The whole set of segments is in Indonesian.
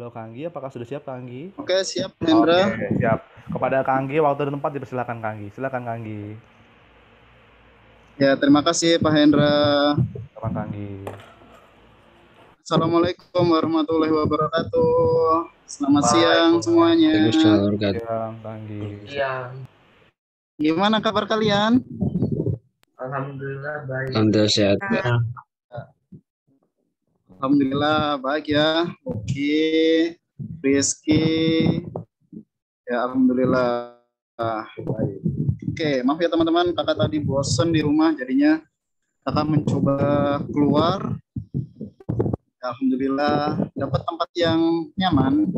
Halo Kanggi, apakah sudah siap Kanggi? Oke, siap Oke, Hendra. siap. Kepada Kanggi, waktu dan tempat dipersilakan Kanggi. Silakan Kanggi. Ya, terima kasih Pak Hendra. Silakan Kanggi. Assalamualaikum warahmatullahi wabarakatuh. Selamat siang semuanya. Waalaikumsalam Siang Kanggi. Siang. Gimana kabar kalian? Alhamdulillah baik. Alhamdulillah sehat, Pak. Alhamdulillah baik ya. Oke, Rizky. Ya, alhamdulillah baik. Oke, maaf ya teman-teman, kakak tadi bosen di rumah, jadinya kakak mencoba keluar. Alhamdulillah dapat tempat yang nyaman.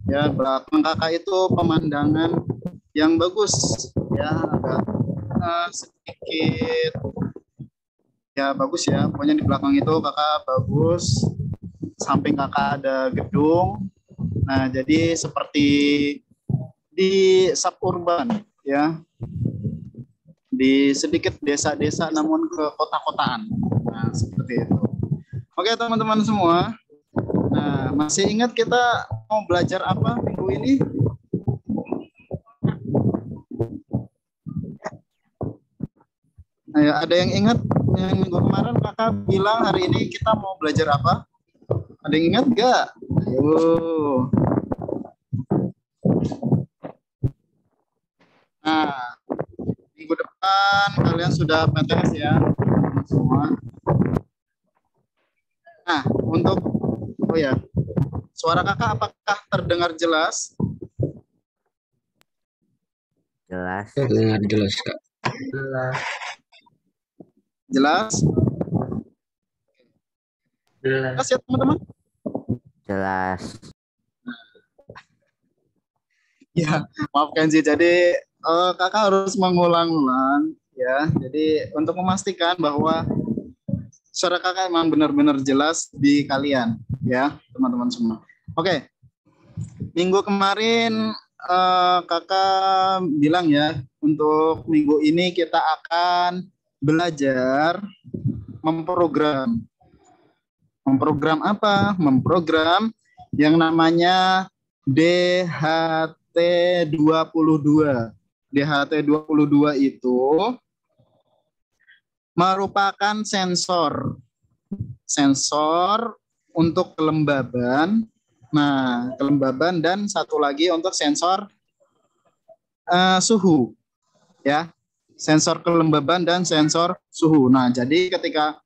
Ya, belakang kakak itu pemandangan yang bagus. Ya, agak sedikit ya bagus ya. Pokoknya di belakang itu kakak bagus. Samping kakak ada gedung. Nah, jadi seperti di suburban ya. Di sedikit desa-desa namun ke kota-kotaan. Nah, seperti itu. Oke, teman-teman semua. Nah, masih ingat kita mau belajar apa minggu ini? Nah, ya, ada yang ingat yang minggu kemarin kakak bilang hari ini kita mau belajar apa? Ada yang ingat nggak? Ayo. Nah, minggu depan kalian sudah PTS ya, teman-teman semua. Nah, untuk oh ya, suara kakak apakah terdengar jelas? Jelas. Dengar jelas, Kak. Jelas. Jelas? Jelas. Jelas ya teman-teman? Jelas. Ya, maafkan sih. Jadi kakak harus mengulang-ulang ya. Jadi untuk memastikan bahwa suara kakak emang benar-benar jelas di kalian ya, teman-teman semua. Oke. Minggu kemarin kakak bilang ya, untuk minggu ini kita akan belajar memprogram. Memprogram apa? Memprogram yang namanya DHT22. DHT22 itu merupakan sensor. Sensor untuk kelembaban. Nah, kelembaban dan satu lagi untuk sensor suhu. Ya, sensor kelembaban dan sensor suhu. Nah, jadi ketika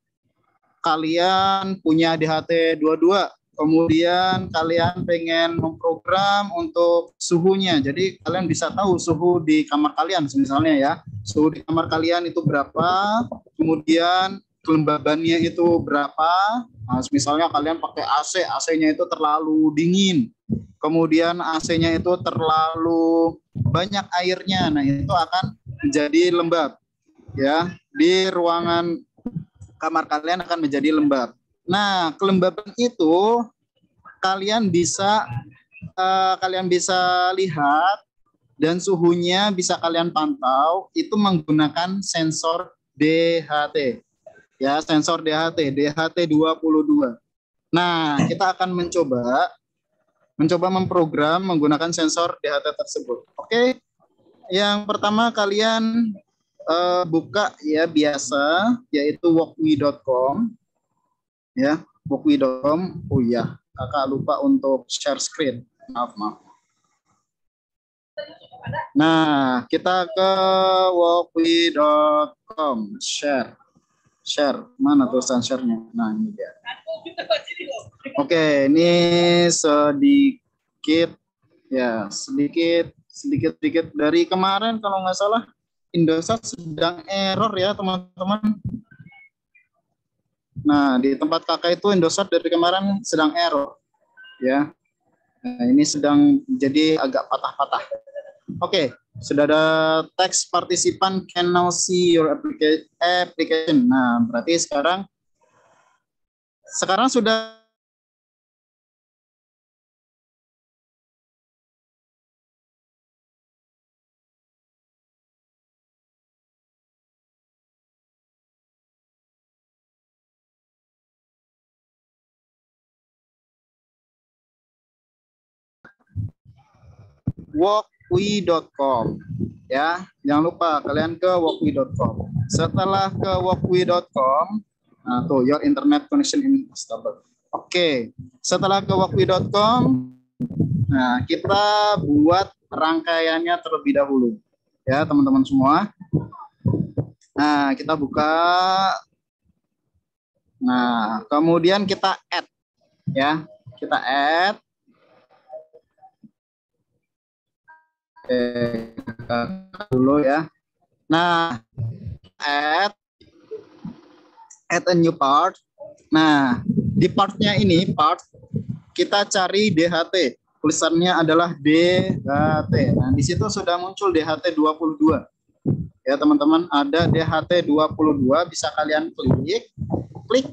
kalian punya DHT22, kemudian kalian pengen memprogram untuk suhunya. Jadi kalian bisa tahu suhu di kamar kalian misalnya ya. Suhu di kamar kalian itu berapa, kemudian kelembabannya itu berapa. Nah, misalnya kalian pakai AC, AC-nya itu terlalu dingin. Kemudian AC-nya itu terlalu banyak airnya. Nah, itu akan menjadi lembab. Ya, di ruangan kamar kalian akan menjadi lembab. Nah, kelembaban itu kalian bisa lihat dan suhunya bisa kalian pantau itu menggunakan sensor DHT. Ya, sensor DHT, DHT22. Nah, kita akan mencoba memprogram menggunakan sensor DHT tersebut. Oke. Yang pertama kalian buka ya biasa, yaitu walkme.com ya, walkme.com. Oh ya, kakak lupa untuk share screen. Maaf. Nah, kita ke walkme.com, share. Mana tulisan share-nya? Nah, ini dia. Oke, ini sedikit dari kemarin kalau nggak salah Indosat sedang error ya teman-teman. Nah, di tempat kakak itu Indosat dari kemarin sedang error ya. Nah, ini sedang jadi agak patah-patah. Oke, sudah ada teks partisipan can now see your application. Nah, berarti sekarang sudah walkwe.com. Ya, jangan lupa kalian ke walkwe.com. Setelah ke walkwe.com, nah tuh your internet connection unstable. Oke, setelah ke walkwe.com, nah kita buat rangkaiannya terlebih dahulu. Ya, teman-teman semua. Nah, kita buka. Nah, kemudian kita add. Ya, kita add. Dulu ya. Nah, add a new part. Nah, di partnya ini kita cari DHT. Tulisannya adalah DHT. Nah, di situ sudah muncul DHT 22. Ya, teman-teman, ada DHT 22, bisa kalian klik.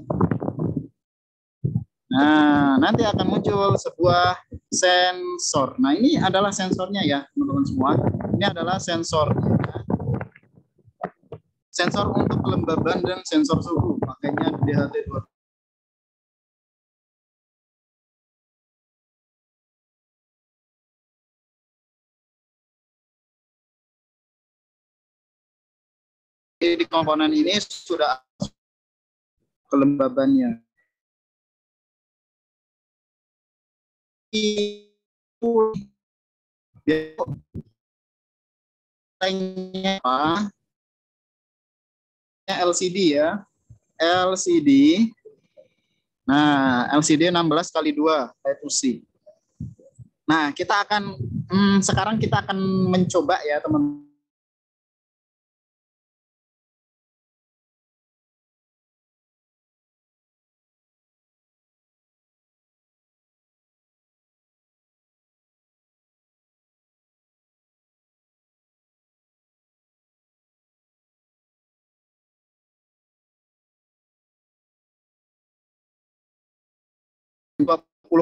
Nah, nanti akan muncul sebuah sensor. Nah, ini adalah sensornya ya, teman-teman semua. Ini adalah sensornya. Sensor untuk kelembaban dan sensor suhu. Makanya DHT 22. Di komponen ini sudah kelembabannya. LCD ya, LCD. Nah, LCD 16x2 I2C. Nah, kita akan sekarang kita akan mencoba ya, teman.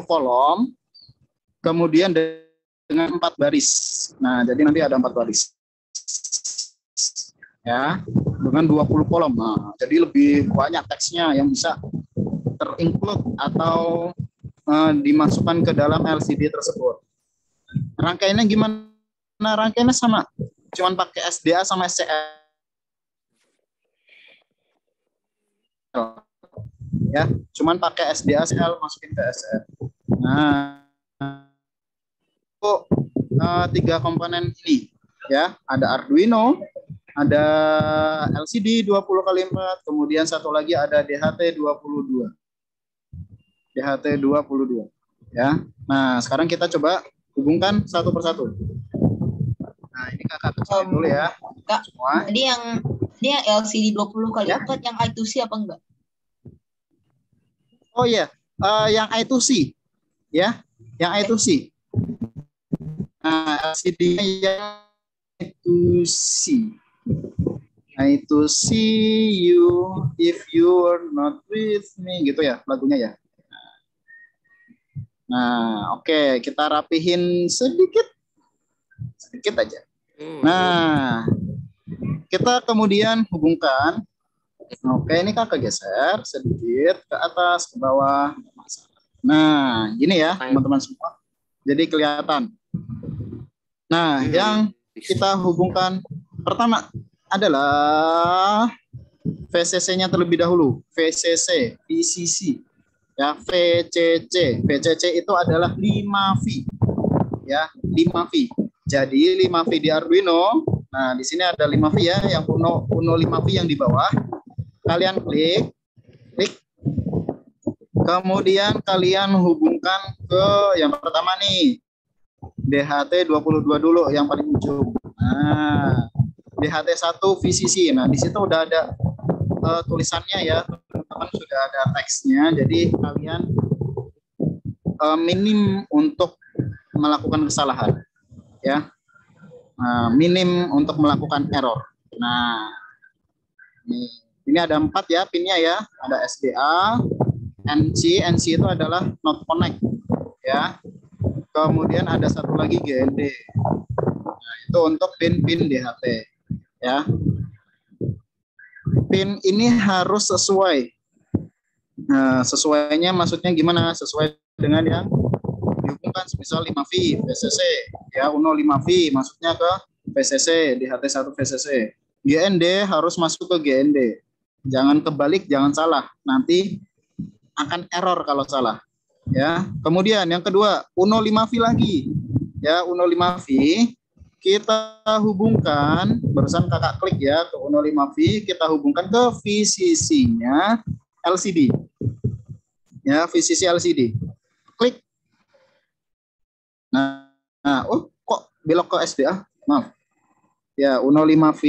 Kolom, kemudian dengan 4 baris. Nah, jadi nanti ada 4 baris. Ya, dengan 20 kolom. Nah, jadi lebih banyak teksnya yang bisa terinclude atau dimasukkan ke dalam LCD tersebut. Rangkaiannya gimana? Rangkaiannya sama. Cuman pakai SDA sama SCL. Ya, cuman pakai SDA SCL masukin ke SCL. Nah, untuk 3 komponen ini ya, ada Arduino, ada LCD 20x4, kemudian satu lagi ada DHT 22. DHT 22 ya. Nah, sekarang kita coba hubungkan satu persatu. Nah, ini kakak kecilin dulu ya. Kak, semua. Tadi yang LCD 20x4 yang I2C apa enggak? Oh iya, yang I2C ya, yang I2C. Nah, LCD yang I2C. I2C you if you are not with me, gitu ya lagunya ya. Nah, oke, kita rapihin sedikit aja. Nah, kita kemudian hubungkan. Oke, ini kakak geser sedikit ke atas, ke bawah. Nah, gini ya teman-teman semua. Jadi kelihatan. Nah, yang kita hubungkan pertama adalah VCC-nya terlebih dahulu. VCC, ya, VCC. VCC itu adalah 5V. Ya, 5V. Jadi 5V di Arduino. Nah, di sini ada 5V ya, yang Uno 5V yang di bawah. Kalian klik, kemudian kalian hubungkan ke yang pertama nih, DHT 22 dulu yang paling ujung. Nah, DHT 1 VCC. Nah, di situ udah ada tulisannya ya, teman-teman, sudah ada teksnya. Jadi kalian minim untuk melakukan kesalahan, ya. Minim untuk melakukan error. Nah, ini ada 4 ya pinnya ya. Ada SDA, NC itu adalah not connect ya. Kemudian ada satu lagi GND. Nah, itu untuk pin DHT ya. Pin ini harus sesuai. Nah, sesuainya maksudnya gimana? Sesuai dengan yang dihubungkan, misal 5V VCC ya UNO 5V masuknya ke VCC, DHT1 VCC. GND harus masuk ke GND. Jangan kebalik, jangan salah. Nanti akan error kalau salah. Ya. Kemudian yang kedua, UNO 5V lagi. Ya, UNO 5V kita hubungkan, barusan kakak klik ya ke UNO 5V, kita hubungkan ke VCC-nya LCD. Ya, VCC LCD. Klik. Nah, oh kok belok ke SDA? Maaf. Ya, UNO 5V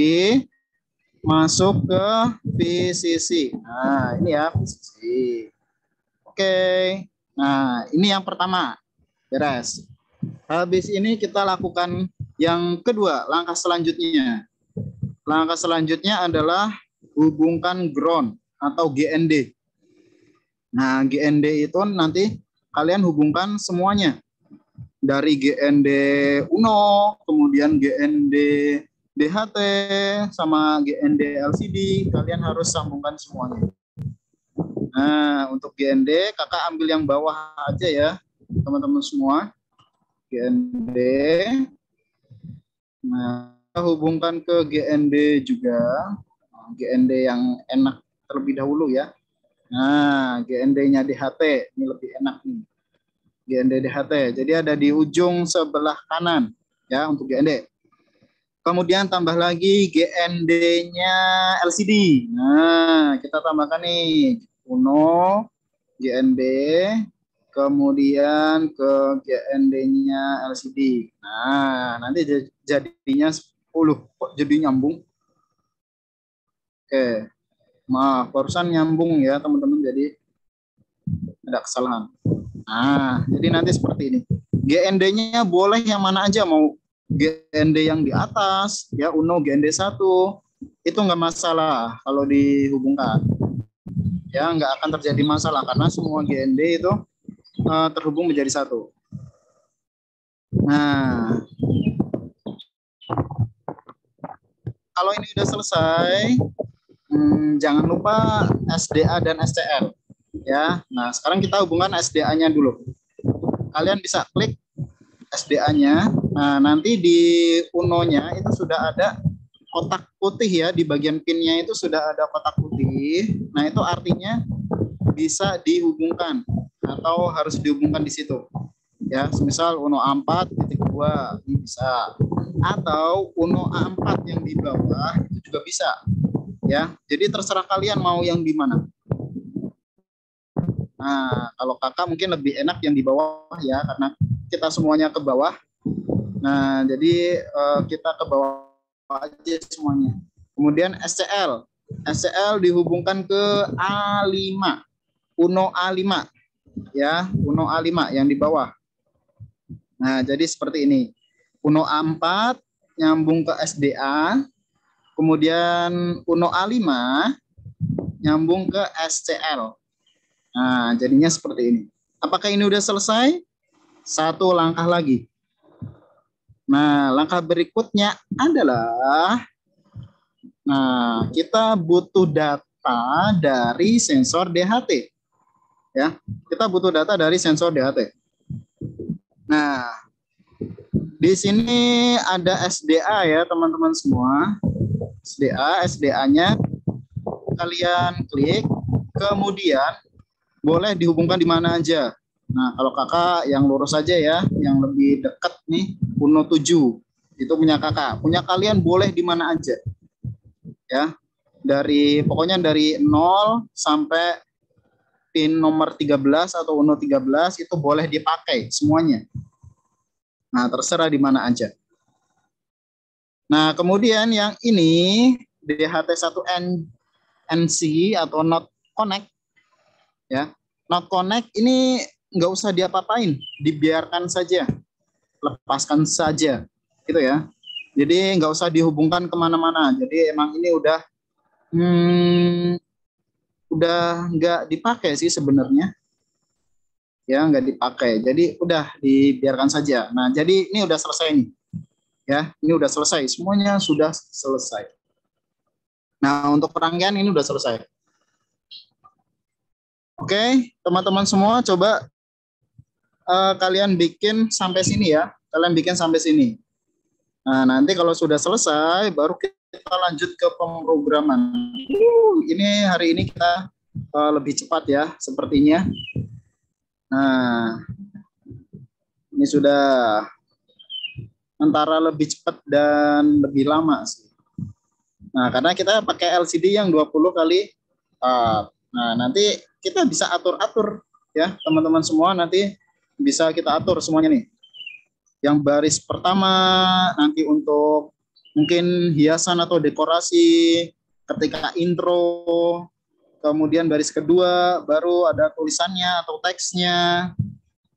masuk ke VCC. Nah, ini ya VCC. Oke. Nah, ini yang pertama. Beres. Habis ini kita lakukan yang kedua, langkah selanjutnya. Langkah selanjutnya adalah hubungkan ground atau GND. Nah, GND itu nanti kalian hubungkan semuanya. Dari GND UNO, kemudian GND DHT, sama GND LCD, kalian harus sambungkan semuanya. Nah, untuk GND, kakak ambil yang bawah aja ya, teman-teman semua. GND. Nah, kita hubungkan ke GND juga. GND yang enak terlebih dahulu ya. Nah, GND-nya DHT, ini lebih enak nih. GND DHT. Jadi ada di ujung sebelah kanan ya untuk GND. Kemudian tambah lagi GND-nya LCD. Nah, kita tambahkan nih UNO, GND, kemudian ke GND-nya LCD. Nah, nanti jadinya 10. Kok jadi nyambung? Oke. Maaf, barusan nyambung ya teman-teman, jadi ada kesalahan. Nah, jadi nanti seperti ini. GND-nya boleh yang mana aja, mau GND yang di atas, ya UNO GND 1, itu nggak masalah kalau dihubungkan. Ya, nggak akan terjadi masalah karena semua GND itu terhubung menjadi satu. Nah, kalau ini udah selesai, jangan lupa SDA dan SCL. Ya, nah sekarang kita hubungkan SDA-nya dulu. Kalian bisa klik SDA-nya. Nah, nanti di UNO-nya itu sudah ada kotak putih ya, di bagian pin-nya itu sudah ada kotak putih. Nah, itu artinya bisa dihubungkan atau harus dihubungkan di situ. Ya, misal UNO A4.2 ini bisa. Atau UNO A4 yang di bawah itu juga bisa. Ya, jadi terserah kalian mau yang di mana. Nah, kalau kakak mungkin lebih enak yang di bawah ya, karena kita semuanya ke bawah. Nah, jadi kita ke bawah aja semuanya. Kemudian SCL. SCL dihubungkan ke A5. UNO A5. Ya, UNO A5 yang di bawah. Nah, jadi seperti ini. UNO A4 nyambung ke SDA. Kemudian UNO A5 nyambung ke SCL. Nah, jadinya seperti ini. Apakah ini udah selesai? Satu langkah lagi. Nah, langkah berikutnya adalah, nah, kita butuh data dari sensor DHT. Ya, kita butuh data dari sensor DHT. Nah, di sini ada SDA ya, teman-teman semua. SDA-nya kalian klik, kemudian boleh dihubungkan di mana aja. Nah, kalau kakak yang lurus aja ya, yang lebih dekat nih, UNO 7. Itu punya kakak. Punya kalian boleh di mana aja. Ya. Pokoknya dari 0 sampai pin nomor 13 atau UNO 13 itu boleh dipakai semuanya. Nah, terserah di mana aja. Nah, kemudian yang ini DHT1NC atau not connect. Ya, not connect ini nggak usah diapa-apain, dibiarkan saja, lepaskan saja, gitu ya. Jadi nggak usah dihubungkan kemana-mana. Jadi emang ini udah nggak dipakai sih sebenarnya, ya nggak dipakai. Jadi udah dibiarkan saja. Nah, jadi ini udah selesai nih, ya. Ini udah selesai, semuanya sudah selesai. Nah, untuk rangkaian ini udah selesai. Oke, teman-teman semua coba kalian bikin sampai sini ya. kalian bikin sampai sini. Nah, nanti kalau sudah selesai, baru kita lanjut ke pemrograman. Ini hari ini kita lebih cepat ya, sepertinya. Nah, ini sudah antara lebih cepat dan lebih lama sih. Nah, karena kita pakai LCD yang 20 kali 4. Nah, nanti kita bisa atur-atur ya, teman-teman semua, nanti bisa kita atur semuanya nih. Yang baris pertama nanti untuk mungkin hiasan atau dekorasi ketika intro, kemudian baris kedua baru ada tulisannya atau teksnya,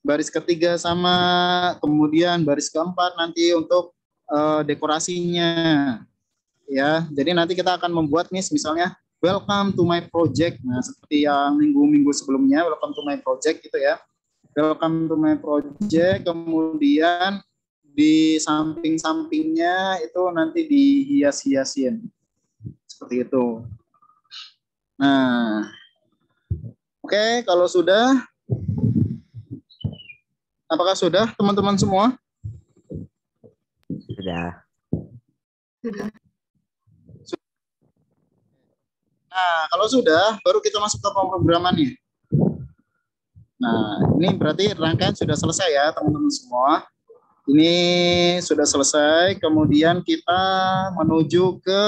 baris ketiga sama, kemudian baris keempat nanti untuk dekorasinya ya. Jadi nanti kita akan membuat nih misalnya welcome to my project. Nah, seperti yang minggu-minggu sebelumnya, welcome to my project gitu ya. Welcome to my project, kemudian di samping-sampingnya itu nanti dihias-hiasin. Seperti itu. Nah, oke, kalau sudah, apakah sudah teman-teman semua? Sudah. Nah, kalau sudah, baru kita masuk ke pemrogramannya. Nah, ini berarti rangkaian sudah selesai ya teman-teman semua. Ini sudah selesai, kemudian kita menuju ke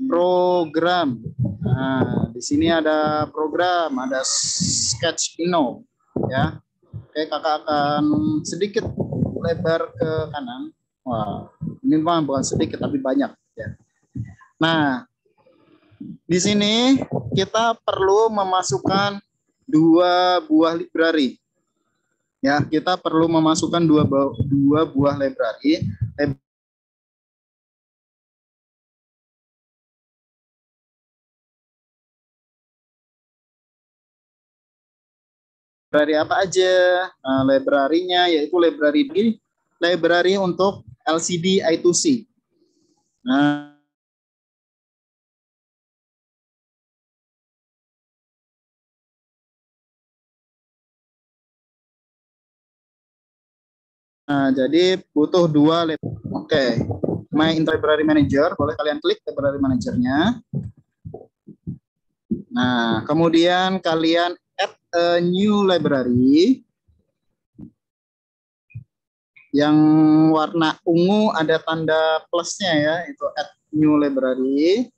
program. Nah, di sini ada program, ada sketch Pino ya. Oke, kakak akan sedikit lebar ke kanan. Wah, ini bukan sedikit tapi banyak ya. Nah, di sini kita perlu memasukkan 2 buah library. Ya, kita perlu memasukkan 2 buah library. Library apa aja? Nah, library-nya yaitu library untuk LCD I2C. Nah, jadi butuh 2 library. Oke. My Library Manager, boleh kalian klik library manager-nya. Nah, kemudian kalian add a new library. Yang warna ungu ada tanda plusnya ya, itu add new library.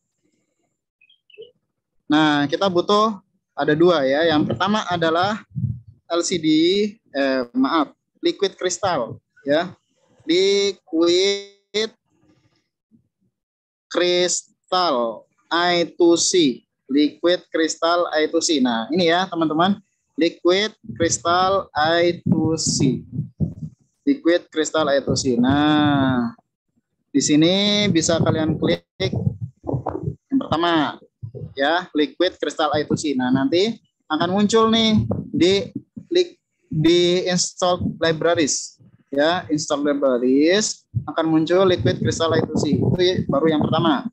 Nah, kita butuh ada 2 ya. Yang pertama adalah liquid crystal ya. Liquid crystal I2C. Liquid crystal I2C. Nah, ini ya teman-teman. Liquid crystal I2C. Liquid crystal I2C. Nah, di sini bisa kalian klik yang pertama ya, liquid crystal I2C. Nah, nanti akan muncul nih di install libraries ya, install libraries akan muncul liquid crystal I2C. Itu baru yang pertama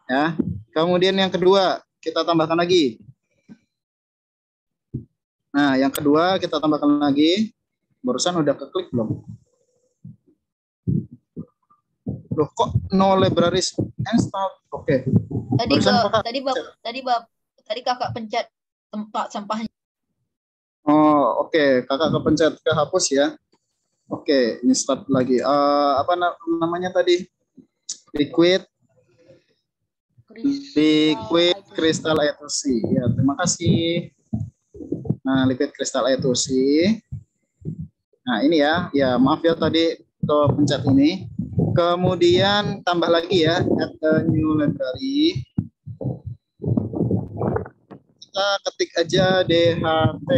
ya. Kemudian yang kedua kita tambahkan lagi. Nah, yang kedua kita tambahkan lagi. Barusan udah keklik belum? Loh, kok no libraries install? Oke. Tadi kakak pencet tempat sampahnya. Oh, oke. Kakak kepencet ke hapus ya. Oke, ini start lagi. Apa namanya tadi? Liquid crystal I2C. Ya, terima kasih. Nah, liquid crystal I2C. Nah, ini ya. Ya, maaf ya tadi pencet ini. Kemudian tambah lagi ya, add a new library. Kita ketik aja DHT.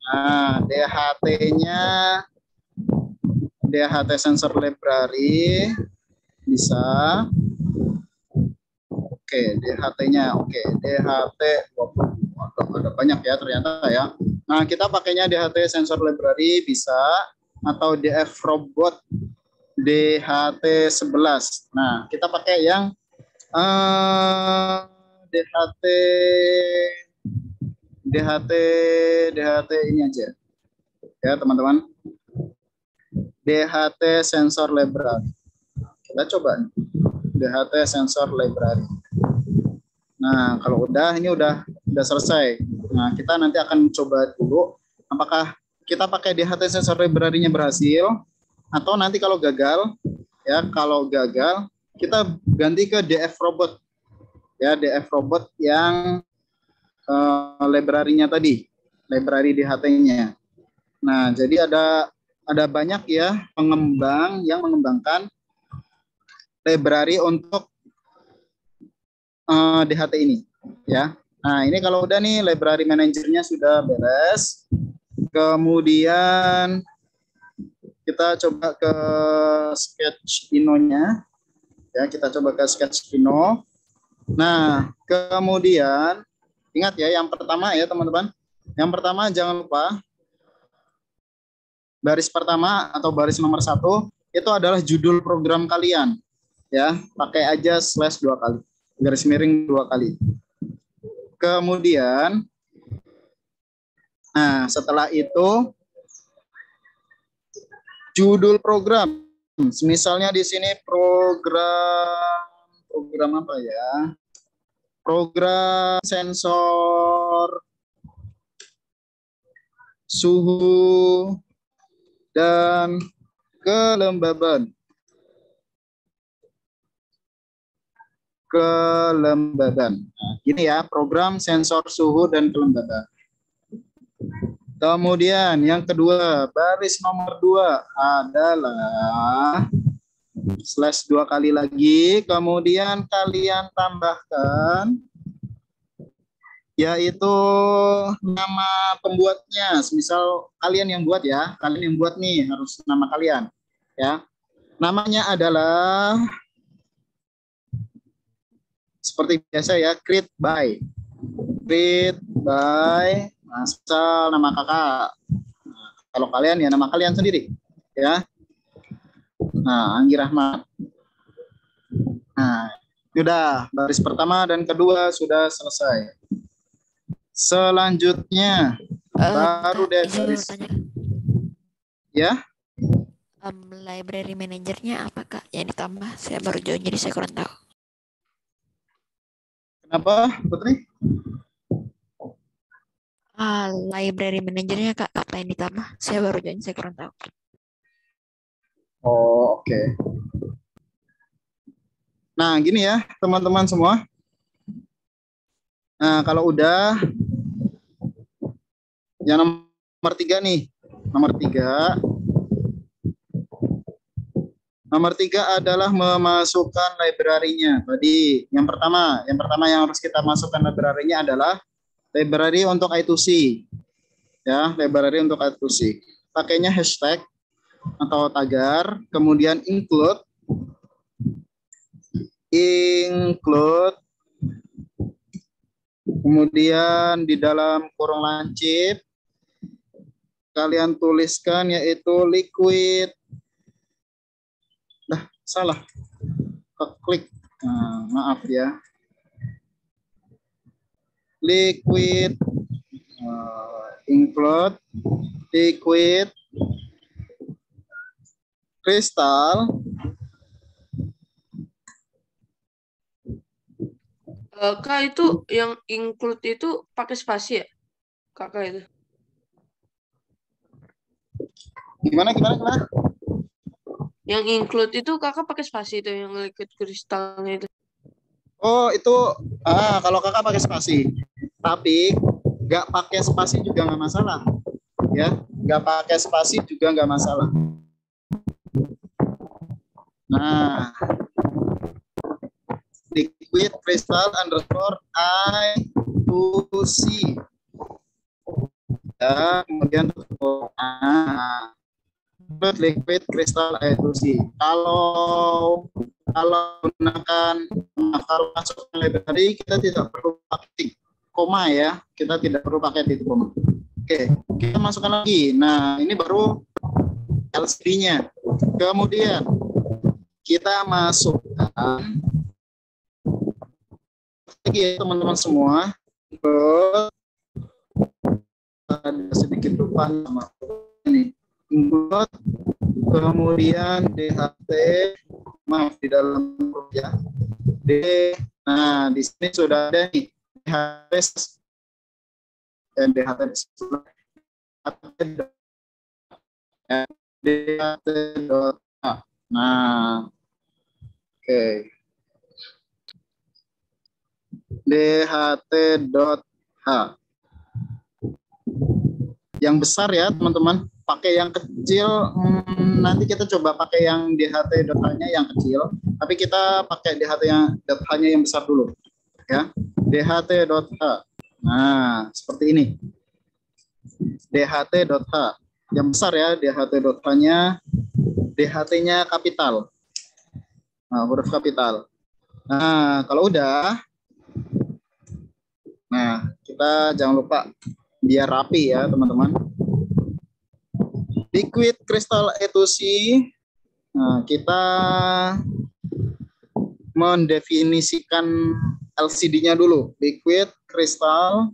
Nah, DHT sensor library bisa. Oke, DHT-nya. Oke, DHT ada banyak ya ternyata ya. Nah, kita pakainya DHT sensor library bisa atau DF robot DHT 11. Nah, kita pakai yang DHT ini aja. Ya, teman-teman. DHT Sensor Library. Kita coba nih. DHT Sensor Library. Nah, kalau ini udah selesai. Nah, kita nanti akan coba dulu apakah kita pakai DHT Sensor Library-nya berhasil atau nanti kalau gagal kita ganti ke DF Robot. Ya, DF Robot yang library-nya tadi, library DHT-nya. Nah, jadi ada banyak ya pengembang yang mengembangkan library untuk DHT ini, ya. Nah, ini kalau udah nih library manajernya sudah beres, kemudian kita coba ke Sketch Ino-nya, ya. Kita coba ke Sketch Ino. Nah, kemudian ingat ya, yang pertama ya teman-teman, yang pertama jangan lupa baris pertama atau baris nomor 1 itu adalah judul program kalian, ya. Pakai aja slash 2 kali. Garis miring 2 kali. Kemudian, nah setelah itu judul program. Misalnya di sini program apa ya? Program sensor suhu dan kelembaban. Nah, gini ya, program sensor suhu dan kelembaban. Kemudian yang kedua, baris nomor 2 adalah slash 2 kali lagi, kemudian kalian tambahkan yaitu nama pembuatnya. Misal kalian yang buat ya, kalian yang buat nih harus nama kalian ya. Namanya adalah seperti biasa ya, create by, asal nama kakak. Nah, kalau kalian ya nama kalian sendiri, ya. Nah, Anggi Rahmat. Nah, sudah baris pertama dan kedua sudah selesai. Selanjutnya baru deh baris. Ya. Library manajernya apa Kak yang ditambah? Saya baru join jadi saya kurang tahu. Kenapa, Putri? Library manajernya Kak, apa yang ditambah? Saya baru join, saya kurang tahu. Oh, oke. Nah, gini ya, teman-teman semua. Nah, kalau udah, yang nomor 3 nih. Nomor 3 adalah memasukkan library-nya. Tadi yang pertama yang harus kita masukkan library-nya adalah library untuk I2C. Ya, library untuk I2C. Pakainya hashtag atau tagar, kemudian include, kemudian di dalam kurung lancip kalian tuliskan yaitu liquid. Salah, klik, maaf ya, liquid, include liquid kristal. Kak, itu yang include itu pakai spasi ya? Kakak itu. Gimana? Yang include itu kakak pakai spasi itu, yang liquid kristalnya itu. Oh, itu kalau kakak pakai spasi. Tapi nggak pakai spasi juga nggak masalah. Ya, nggak pakai spasi juga nggak masalah. Nah, liquid crystal underscore I2C. Ya, kemudian liquid crystal I2C. Kalau gunakan kalau masuk ke library kita tidak perlu pakai koma ya, kita tidak perlu pakai titik koma. Oke, kita masukkan lagi. Nah, ini baru LCD-nya. Kemudian kita masukkan lagi ya, teman-teman semua. Ada sedikit lupa sama ini. Include, kemudian DHT, maaf di dalam huruf ya. Nah, di sini sudah ada nih DHT dan DHT DHT.H. Nah, oke. DHT.H. Yang besar ya teman-teman, pakai yang kecil, nanti kita coba pakai yang DHT.H-nya yang kecil, tapi kita pakai DHT-nya yang besar dulu ya. DHT.H. Nah, seperti ini. DHT.H. Yang besar ya, DHT.H-nya, DHT-nya kapital. Nah, huruf kapital. Nah, kalau udah, nah, kita jangan lupa biar rapi ya, teman-teman. Liquid crystal E2C, nah, kita mendefinisikan LCD-nya dulu. Liquid crystal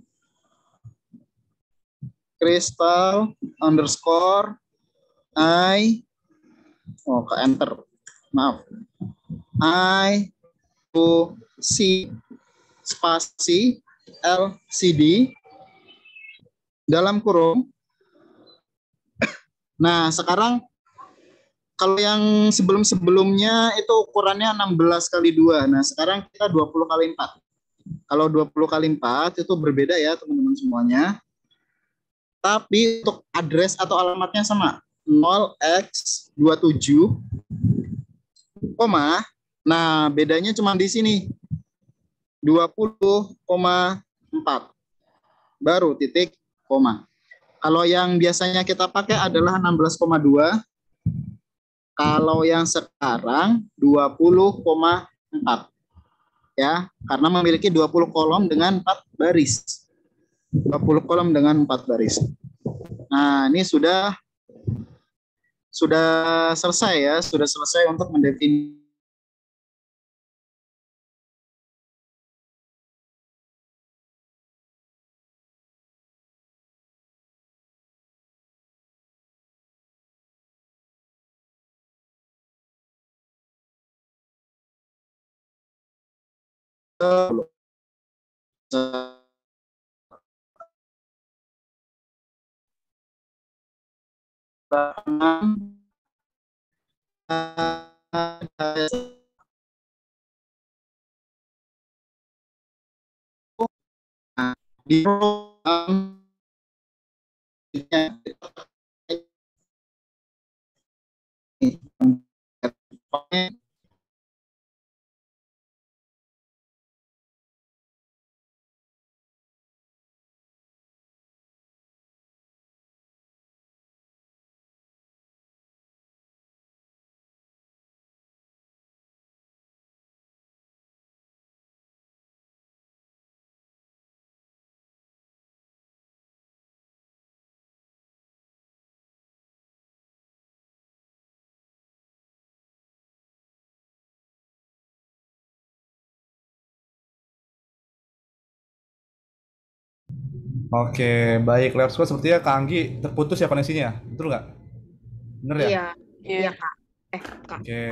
underscore I, oh ke enter, maaf, I to C spasi LCD dalam kurung. Nah, sekarang kalau yang sebelum-sebelumnya itu ukurannya 16 kali 2. Nah, sekarang kita 20 kali 4. Kalau 20 kali 4 itu berbeda ya, teman-teman semuanya. Tapi untuk address atau alamatnya sama. 0x27, nah bedanya cuma di sini. 20,4. Baru titik, koma. Kalau yang biasanya kita pakai adalah 16,2. Kalau yang sekarang 20,4. Ya, karena memiliki 20 kolom dengan 4 baris. 20 kolom dengan 4 baris. Nah, ini sudah selesai ya, sudah selesai untuk mendefinisikan. Di Oke, baik. Lab Squad sepertinya Kak Anggi terputus ya koneksinya. Betul nggak? Bener ya? Iya, Iya. iya Kak. Kak. Oke,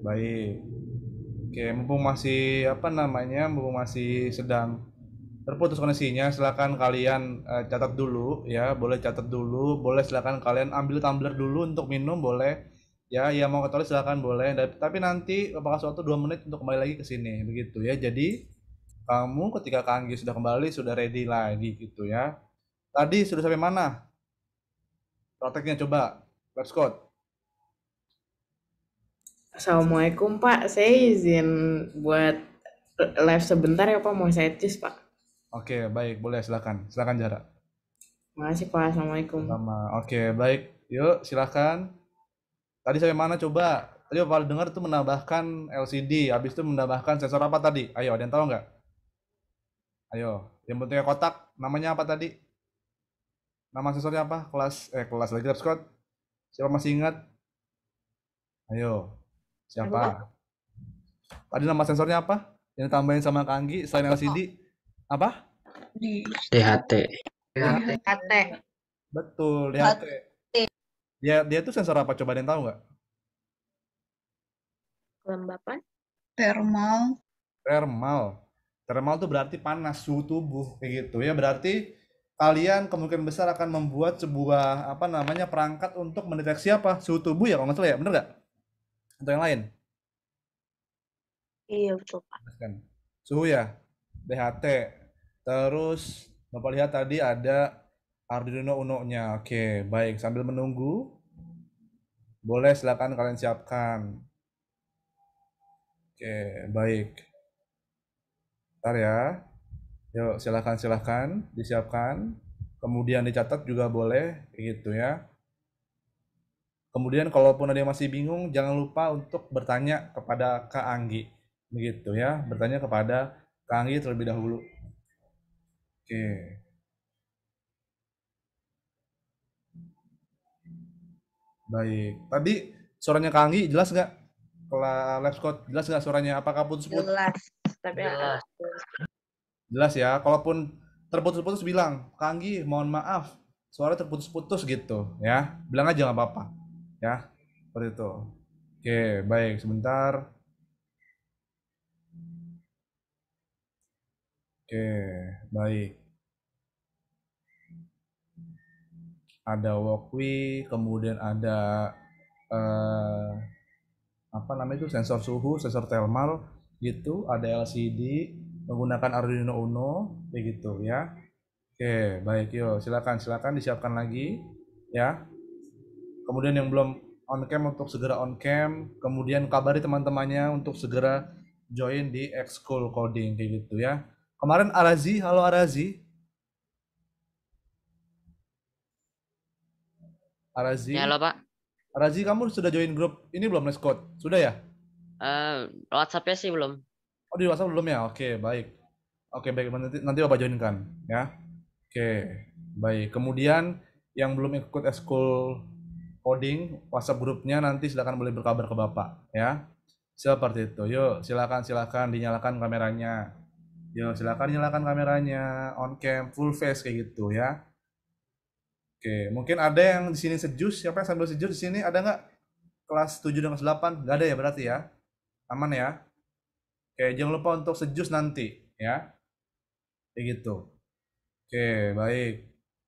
baik. Oke, mumpung masih mumpung masih sedang terputus koneksinya, silakan kalian catat dulu ya, boleh catat dulu, boleh silakan kalian ambil tumbler dulu untuk minum, boleh ya, yang mau ke toilet silakan boleh, tapi nanti bakal waktu 2 menit untuk kembali lagi ke sini, begitu ya. Jadi kamu ketika Kak Anggi sudah kembali, sudah ready lagi gitu ya. Tadi sudah sampai mana? Prakteknya coba, Lab Squad. Assalamualaikum Pak, saya izin buat live sebentar ya Pak, mau saya tis Pak. Oke, baik, boleh silakan. Silakan Jara. Makasih Pak, Assalamualaikum. Sama. Oke, baik. Yuk, silakan. Tadi sampai mana coba? Tadi Bapak dengar itu menambahkan LCD, habis itu menambahkan sensor apa tadi? Ayo, ada yang tahu nggak? Ayo, yang bentuknya kotak, namanya apa tadi? Nama sensornya apa? Kelas lagi Lab Squad. Siapa masih ingat? Ayo, siapa? Tadi nama sensornya apa? Yang tambahin sama Kak Anggi selain LCD? Apa? DHT. DHT. Betul, DHT. Dia tuh sensor apa? Coba ada yang tahu nggak? Kelembapan. Thermal. Thermal. Thermal tuh berarti panas, suhu tubuh kayak gitu ya. Berarti kalian kemungkinan besar akan membuat sebuah apa namanya perangkat untuk mendeteksi apa? Suhu tubuh ya kalau nggak salah ya, bener nggak? Atau yang lain? Iya betul Pak. Kan. Suhu ya, DHT. Terus Bapak lihat tadi ada Arduino Uno-nya. Oke, baik. Sambil menunggu, boleh silakan kalian siapkan. Oke, baik. Bentar ya. Yuk, silakan disiapkan. Kemudian dicatat juga boleh, kayak gitu ya. Kemudian kalaupun ada yang masih bingung, jangan lupa untuk bertanya kepada Kak Anggi. Begitu ya, bertanya kepada Kak Anggi terlebih dahulu. Oke. Baik. Tadi suaranya Kak Anggi jelas nggak? Kalau Lab Squad jelas nggak suaranya? Apakah putus-putus? Jelas. Tapi Jelas. Jelas ya. Kalaupun terputus-putus bilang, Kak Anggi mohon maaf, suara terputus-putus gitu ya. Bilang aja nggak apa-apa. Ya, seperti itu. Oke, baik. Sebentar. Oke, baik. Ada walkway, kemudian ada eh, apa namanya itu sensor suhu, sensor thermal gitu, ada LCD menggunakan Arduino Uno kayak gitu ya. Oke, baik yuk silakan disiapkan lagi ya. Kemudian yang belum on cam untuk segera on cam, kemudian kabari teman-temannya untuk segera join di School Coding kayak gitu ya. Kemarin Arazi, halo Arazi. Arazi. Ya, halo Pak. Arazi, kamu sudah join grup ini belum, Let's Code? Sudah ya? WhatsApp-nya sih belum. Oh, di WhatsApp belum ya? Oke, baik. Oke, baik. Nanti Bapak joinkan ya. Oke, baik. Kemudian yang belum ikut School Coding WhatsApp grupnya nanti silakan boleh berkabar ke Bapak ya. Seperti itu. Yuk, silakan dinyalakan kameranya. Yuk, silakan nyalakan kameranya on cam full face kayak gitu ya. Oke, mungkin ada yang di sini sejus. Siapa yang sambil sejus di sini? Ada nggak? Kelas 7 dan kelas 8? Nggak ada ya berarti ya? Aman ya? Oke, jangan lupa untuk sejus nanti ya. Kayak gitu. Oke, baik.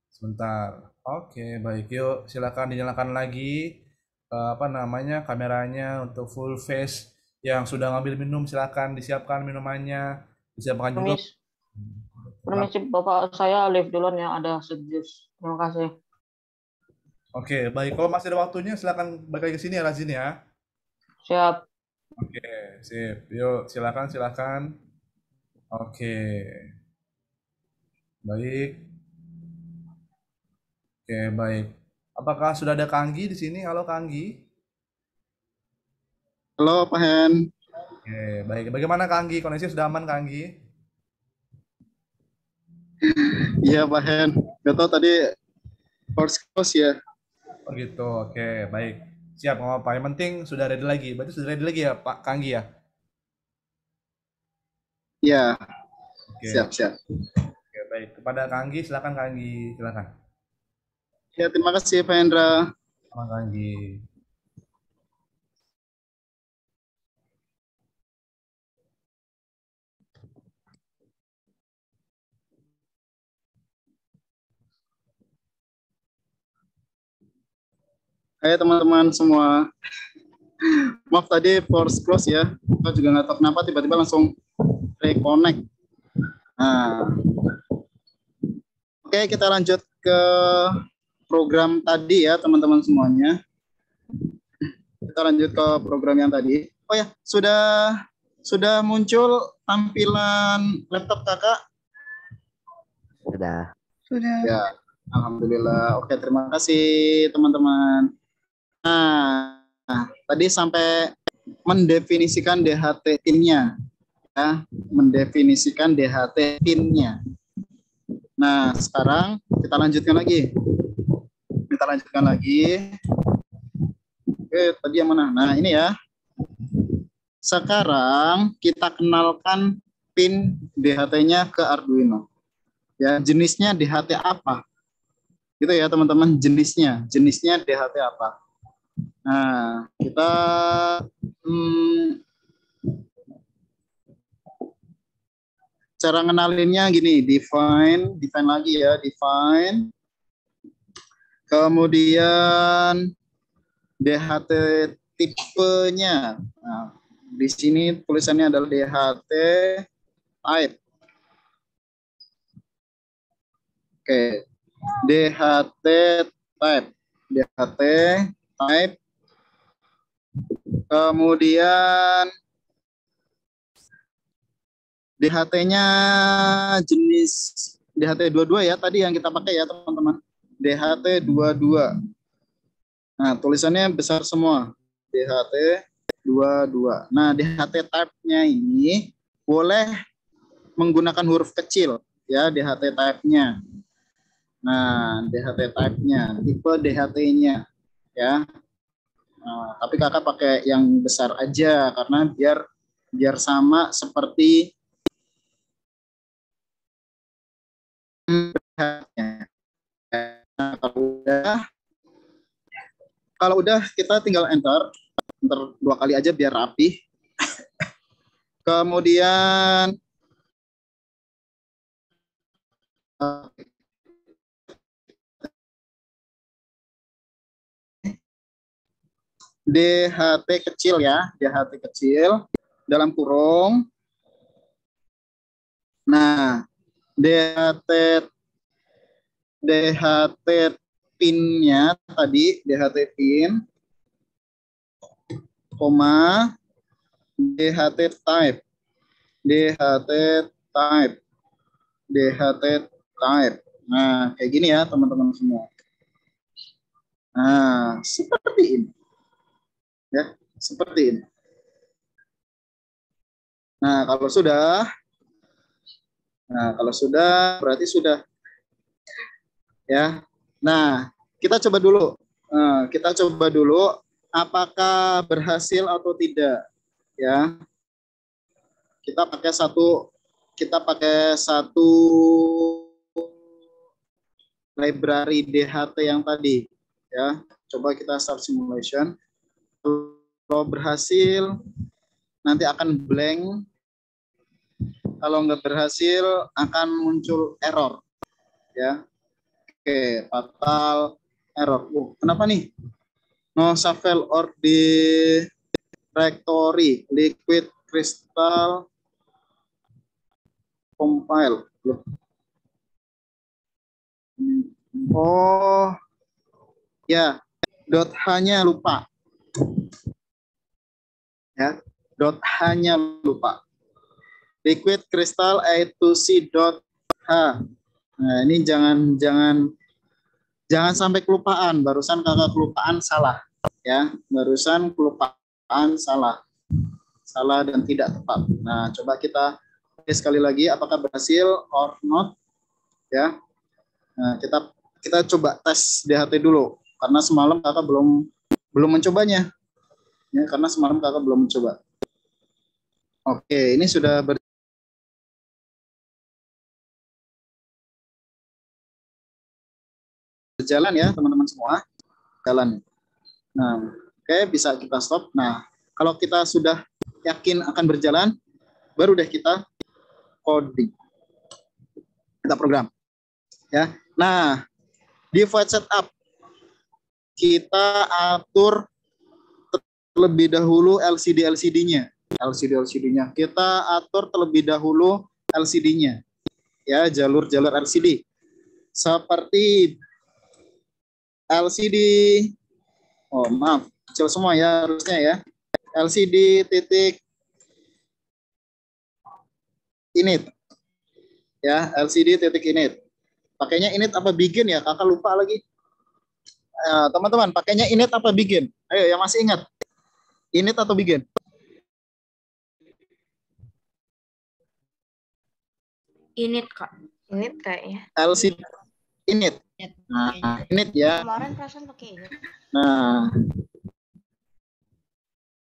Sebentar. Oke, baik. Yuk, silakan dinyalakan lagi apa namanya kameranya untuk full face. Yang sudah ngambil minum silakan disiapkan minumannya. Disiapkan juga. Permisi Bapak, saya live duluan ya, ada sejus. Terima kasih. Oke, baik. Kalau masih ada waktunya silakan balik lagi ke sini ya Razin ya. Siap. Oke, sip. Yuk, silakan. Oke. Baik. Oke, baik. Apakah sudah ada Kanggi di sini? Halo Kanggi. Halo Pak Hen. Oke, baik. Bagaimana Kanggi? Kondisi sudah aman Kanggi? Iya Pak Hen. Gak tahu tadi first close ya. Oh gitu. Oke, baik. Siap, nggak apa-apa. Yang penting sudah ready lagi. Berarti sudah ready lagi ya Pak Kanggi ya? Iya. Oke. Siap. Oke, baik. Kepada Kanggi, silakan Kanggi. Silakan. Ya, terima kasih Pak Hendra. Sama Kanggi. Hai teman-teman semua. Maaf tadi force close ya. Kita juga nggak tahu kenapa tiba-tiba langsung reconnect. Nah. Oke, kita lanjut ke program tadi ya teman-teman semuanya. Kita lanjut ke program yang tadi. Oh ya, sudah muncul tampilan laptop kakak? Sudah. Ya, alhamdulillah. Oke, terima kasih teman-teman. Nah, tadi sampai mendefinisikan DHT PIN-nya. Ya, mendefinisikan DHT PIN-nya. Nah, sekarang kita lanjutkan lagi. Oke, tadi yang mana? Nah, ini ya. Sekarang kita kenalkan PIN DHT-nya ke Arduino. Ya, jenisnya DHT apa? Gitu ya teman-teman, jenisnya DHT apa. Nah, kita cara ngenalinnya gini, define lagi ya, define. Kemudian DHT tipenya. Nah, di sini tulisannya adalah DHT type. Oke. DHT type. DHT type. Kemudian DHT-nya jenis DHT 22 ya, tadi yang kita pakai ya teman-teman. DHT 22. Nah, tulisannya besar semua. DHT 22. Nah, DHT type-nya ini boleh menggunakan huruf kecil ya, DHT type-nya. Nah, DHT type-nya, tipe DHT-nya ya. Nah, tapi kakak pakai yang besar aja karena biar sama seperti nah, kalau udah kita tinggal enter 2 kali aja biar rapi. Kemudian DHT kecil ya, DHT kecil dalam kurung. Nah, DHT pin-nya tadi, DHT pin, koma, DHT type, DHT type, DHT type. Nah, kayak gini ya teman-teman semua. Nah, seperti ini. Ya, seperti ini. Nah, kalau sudah berarti sudah. Ya. Nah, kita coba dulu. Apakah berhasil atau tidak. Ya. Kita pakai satu library DHT yang tadi. Ya. Coba kita start simulation. Kalau berhasil, nanti akan blank. Kalau nggak berhasil, akan muncul error. Ya. Oke, fatal error. Kenapa nih? No shuffle or directory liquid crystal compile. Oh, ya, .h-nya lupa. Ya, .h-nya lupa. Liquid crystal A2C.h. Nah, ini jangan sampai kelupaan. Barusan kakak kelupaan salah, ya. Barusan kelupaan salah dan tidak tepat. Nah, coba kita sekali lagi apakah berhasil or not, ya. Nah, kita coba tes DHT dulu karena semalam kakak belum mencobanya. Ya, karena semalam kakak belum mencoba. Oke, ini sudah berjalan ya teman-teman semua. Jalan. Nah, oke, bisa kita stop. Nah, kalau kita sudah yakin akan berjalan, baru deh kita coding. Kita program. Ya. Nah, di void setup kita atur terlebih dahulu LCD-nya. Kita atur terlebih dahulu LCD-nya. Ya, jalur-jalur LCD. Seperti LCD, oh maaf, kecil semua ya harusnya ya. LCD titik init. Ya, LCD titik init. Pakainya init apa begin ya? Kakak lupa lagi. Teman-teman, pakainya init apa begin? Ayo, yang masih ingat. Init atau begin? Init, Kak. Init kayaknya. LCD init. Nah, init ya. Kemarin perasaan pakai init. Nah,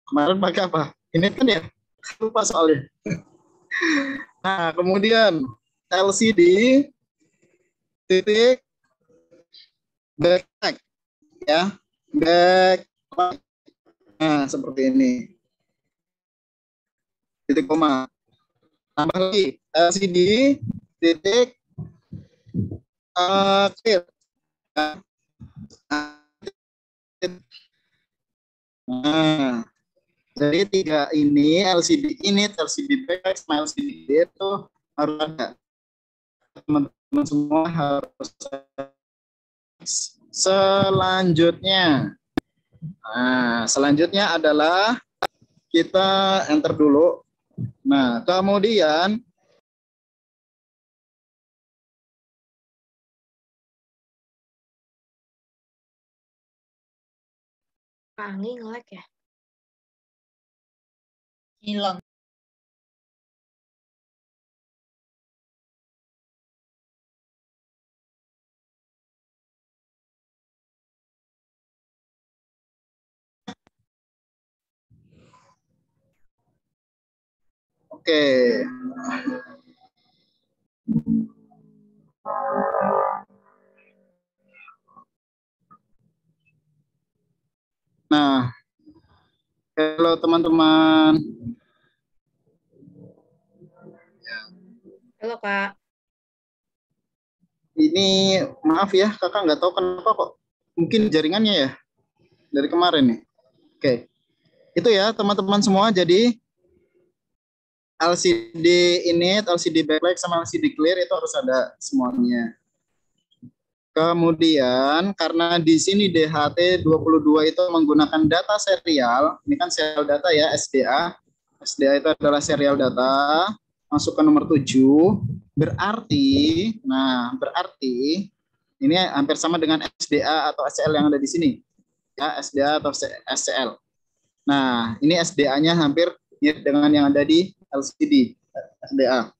kemarin pakai apa? Init kan ya? Lupa soalnya. Nah, kemudian LCD titik backlight ya, backlight. Nah, seperti ini. Titik koma. Tambah lagi LCD titik clear. Nah, jadi tiga ini LCD init, LCD backlight, sama LCD itu harus ada. Teman-teman semua harus. Selanjutnya, selanjutnya adalah kita enter dulu. Nah, kemudian Anggi nge-lag ya? Hilang. oke. Nah, halo teman-teman. Halo Kak. Ini maaf ya, kakak nggak tahu kenapa kok. Mungkin jaringannya ya dari kemarin nih. Oke, itu ya teman-teman semua. Jadi LCD init, LCD backlight, sama LCD clear itu harus ada semuanya. Kemudian karena di sini DHT22 itu menggunakan data serial, ini kan serial data ya, SDA. SDA itu adalah serial data, masuk ke nomor 7, berarti ini hampir sama dengan SDA atau SCL yang ada di sini. Ya, SDA atau SCL. Nah, ini SDA-nya hampir mirip dengan yang ada di LCD, SDA.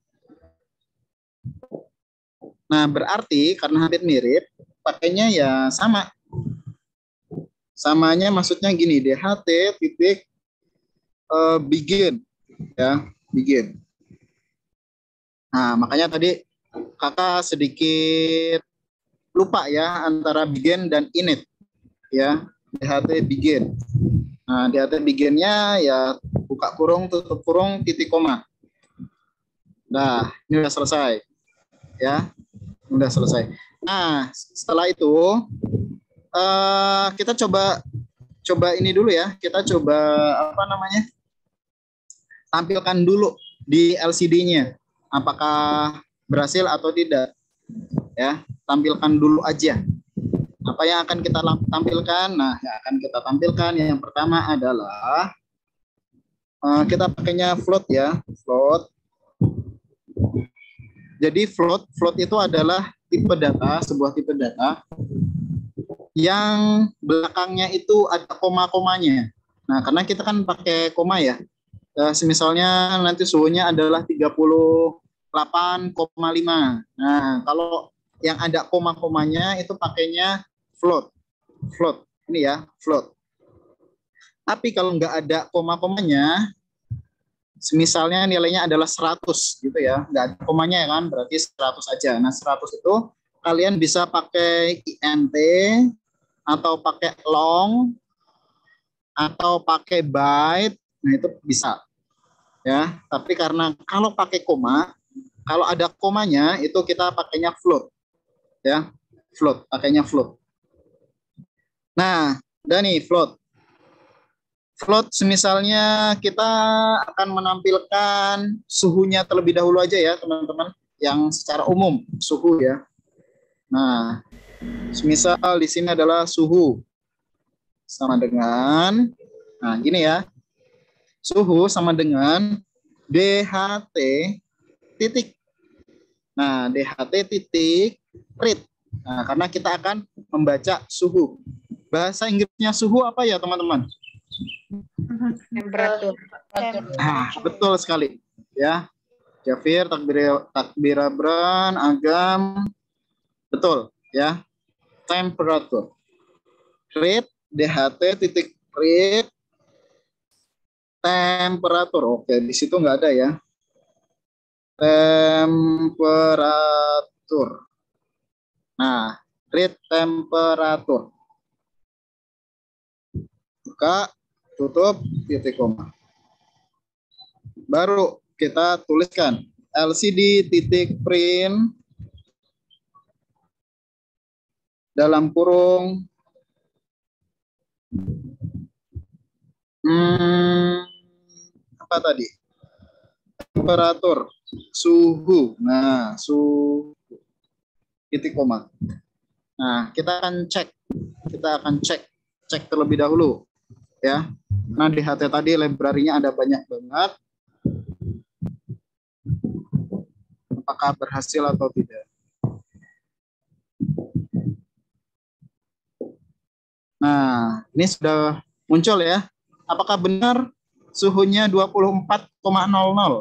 Nah, berarti karena hampir mirip, pakainya ya sama. Samanya maksudnya gini, DHT titik begin, ya, begin. Nah, makanya tadi kakak sedikit lupa ya antara begin dan init, ya, DHT begin. Nah, DHT beginnya ya buka kurung, tutup kurung, titik koma. Nah, ini udah selesai, ya. Udah selesai. Nah, setelah itu kita coba ini dulu ya. Kita coba tampilkan dulu di LCD-nya. Apakah berhasil atau tidak? Ya, tampilkan dulu aja. Apa yang akan kita tampilkan? Nah, yang akan kita tampilkan yang pertama adalah kita pakainya float ya, float. Jadi float itu adalah tipe data, sebuah tipe data yang belakangnya itu ada koma-komanya. Nah, karena kita kan pakai koma ya. Misalnya nanti suhunya adalah 38,5. Nah, kalau yang ada koma-komanya itu pakainya float. Float. Ini ya, float. Tapi kalau nggak ada koma-komanya, misalnya nilainya adalah 100 gitu ya, nggak ada komanya ya kan, berarti 100 aja. Nah, 100 itu kalian bisa pakai INT atau pakai long atau pakai byte, nah itu bisa ya. Tapi karena kalau pakai koma, kalau ada komanya itu kita pakainya float ya, float, pakainya float. Nah, dan nih float. Float misalnya kita akan menampilkan suhunya terlebih dahulu aja ya teman-teman, yang secara umum suhu ya. Nah, misal di sini adalah suhu sama dengan, nah gini ya, suhu sama dengan DHT titik. Nah, DHT titik read. Nah, karena kita akan membaca suhu. Bahasa Inggrisnya suhu apa ya teman-teman? Temperatur. Ah, betul sekali ya. Jafir, Takbir Abran, Agam, betul ya. Temperatur. Read, DHT titik read, temperatur. Oke, di situ nggak ada ya. Temperatur. Nah, read temperatur. Buka, tutup, titik koma. Baru kita tuliskan LCD titik print dalam kurung apa tadi? Temperatur, suhu. Nah, suhu titik koma. Nah, kita akan cek terlebih dahulu ya. Nah, di HT tadi library-nya ada banyak banget. Apakah berhasil atau tidak? Nah, ini sudah muncul ya. Apakah benar suhunya 24,00?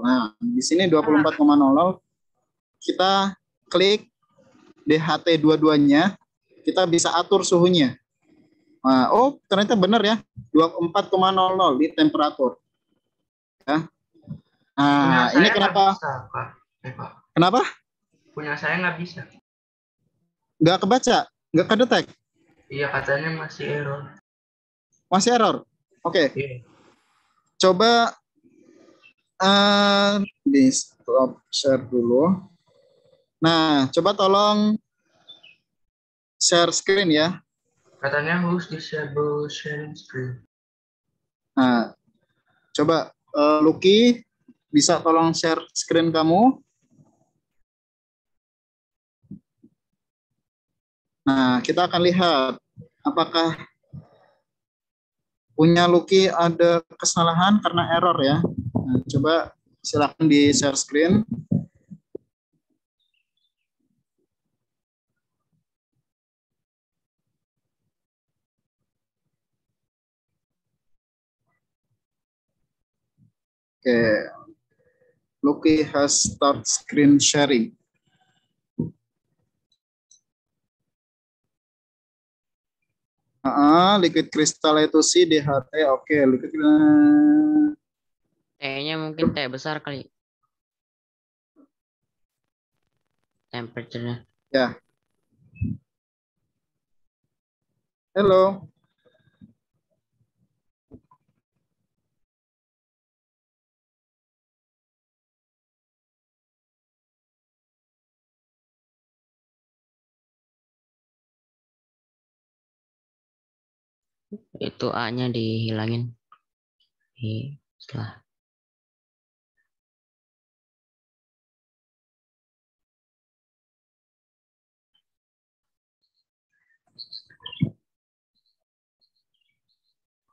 Nah, di sini 24,00. Kita klik DHT dua-duanya, kita bisa atur suhunya. Nah, oh, ternyata benar ya. 24,00 di temperatur. Ya. Nah, ini kenapa? Bisa, Kak. Pak. Kenapa? Punya saya nggak bisa. Nggak kebaca? Nggak kedetek? Iya, katanya masih error. Masih error? Oke. Iya. Coba di stop share dulu. Nah, coba tolong share screen ya. Katanya harus disable sharing screen. Nah, coba Lucky bisa tolong share screen kamu. Nah, kita akan lihat apakah punya Lucky ada kesalahan karena error ya. Nah, coba silakan di share screen. Oke. Lucky has start screen sharing. Liquid crystal itu sih DHT. Oke, liquid T-nya mungkin T besar kali. Temperature-nya. Ya. Halo. Itu A-nya dihilangin. Setelah.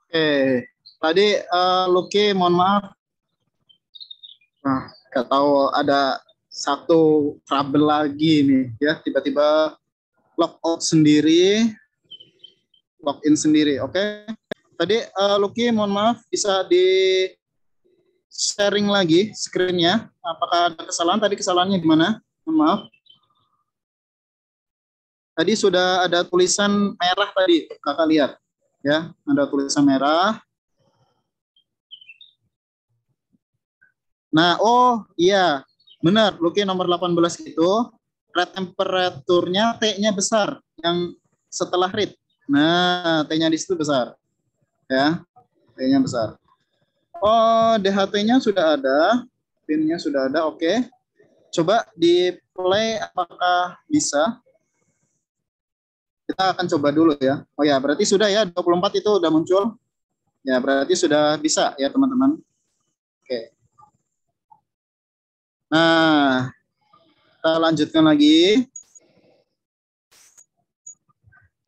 Oke, tadi Lucky mohon maaf. Nah, nggak tahu ada satu trouble lagi nih ya, tiba-tiba logout sendiri, login sendiri. Oke. Tadi Lucky mohon maaf bisa di sharing lagi screen-nya. Apakah ada kesalahan? Tadi kesalahannya di mana? Mohon maaf. Tadi sudah ada tulisan merah tadi, kakak lihat. Ya, ada tulisan merah. Nah, oh iya, benar. Lucky nomor 18 itu, read temperaturnya T-nya besar, yang setelah read. Nah, T-nya di situ besar. Ya, T-nya besar. Oh, DHT-nya sudah ada, PIN-nya sudah ada, oke. Coba di play apakah bisa. Kita akan coba dulu ya. Oh ya, berarti sudah ya, 24 itu udah muncul. Ya, berarti sudah bisa ya teman-teman. Oke. Nah, kita lanjutkan lagi.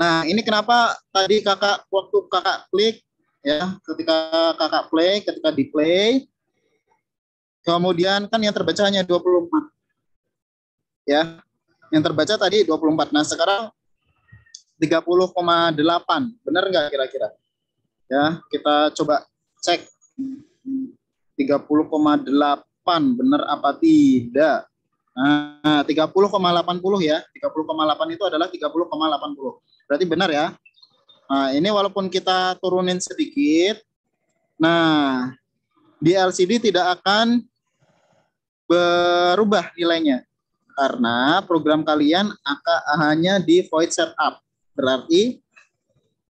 Nah, ini kenapa tadi kakak, waktu kakak klik, ya, ketika kakak play, ketika di play, kemudian kan yang terbaca hanya 24. Ya, yang terbaca tadi 24. Nah, sekarang 30,8. Benar nggak kira-kira? Ya, kita coba cek 30,8 benar apa tidak. Nah, 30,80 ya. 30,8 itu adalah 30,80. Berarti benar ya. Nah, ini walaupun kita turunin sedikit, nah, di LCD tidak akan berubah nilainya. Karena program kalian hanya di void setup. Berarti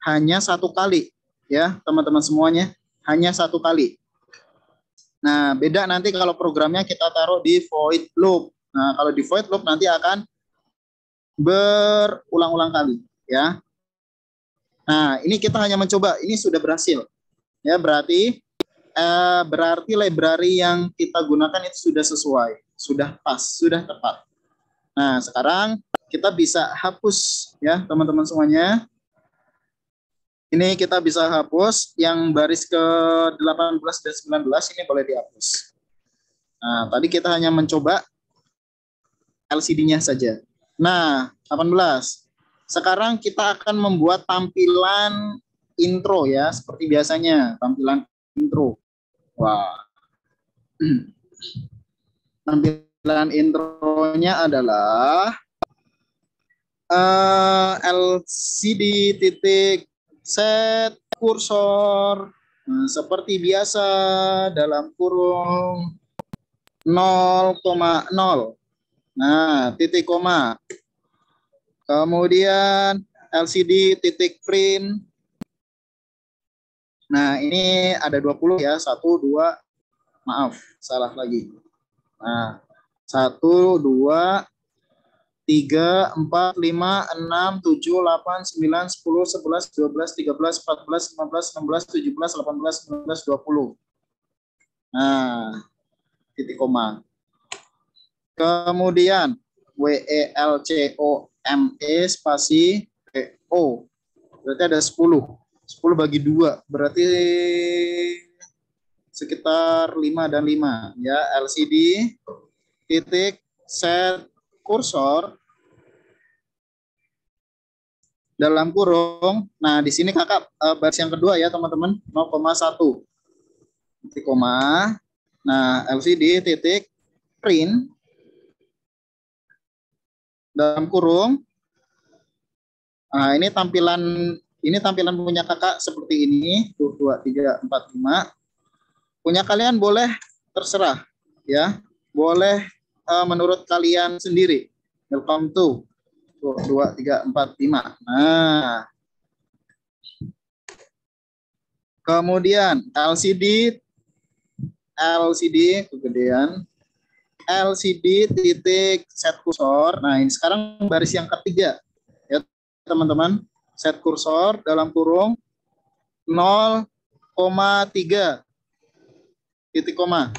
hanya satu kali. Ya, teman-teman semuanya. Hanya satu kali. Nah, beda nanti kalau programnya kita taruh di void loop. Nah, kalau di void loop nanti akan berulang-ulang kali. Ya. Nah, ini kita hanya mencoba. Ini sudah berhasil. Ya, berarti library yang kita gunakan itu sudah sesuai, sudah pas, sudah tepat. Nah, sekarang kita bisa hapus ya, teman-teman semuanya. Ini kita bisa hapus yang baris ke 18 dan 19 ini boleh dihapus. Nah, tadi kita hanya mencoba LCD-nya saja. Nah, 18. Sekarang kita akan membuat tampilan intro ya, seperti biasanya, tampilan intro. Wah. Tampilan intronya adalah LCD titik set kursor seperti biasa dalam kurung 0,0. Nah, titik koma. Kemudian LCD titik print. Nah, ini ada 20 ya. 1, 2, maaf, salah lagi. Nah, 1, 2, 3, 4, 5, 6, 7, 8, 9, 10, 11, 12, 13, 14, 15, 16, 17, 18, 19, 20. Nah, titik koma. Kemudian WELCOME spasi PO. Berarti ada 10. 10 bagi 2 berarti sekitar 5 dan 5 ya. LCD titik set kursor dalam kurung. Nah, di sini kakak baris yang kedua ya teman-teman, 0,1 titik koma. Nah, LCD titik print dalam kurung. Nah, ini tampilan punya kakak seperti ini. 2, 3, 4, 5. Punya kalian boleh terserah ya. Boleh menurut kalian sendiri. Welcome to 2, 3, 4, 5. Nah. Kemudian LCD kegedean. LCD titik set kursor. Nah, ini sekarang baris yang ketiga ya teman-teman. Set kursor dalam kurung 0,3 titik koma.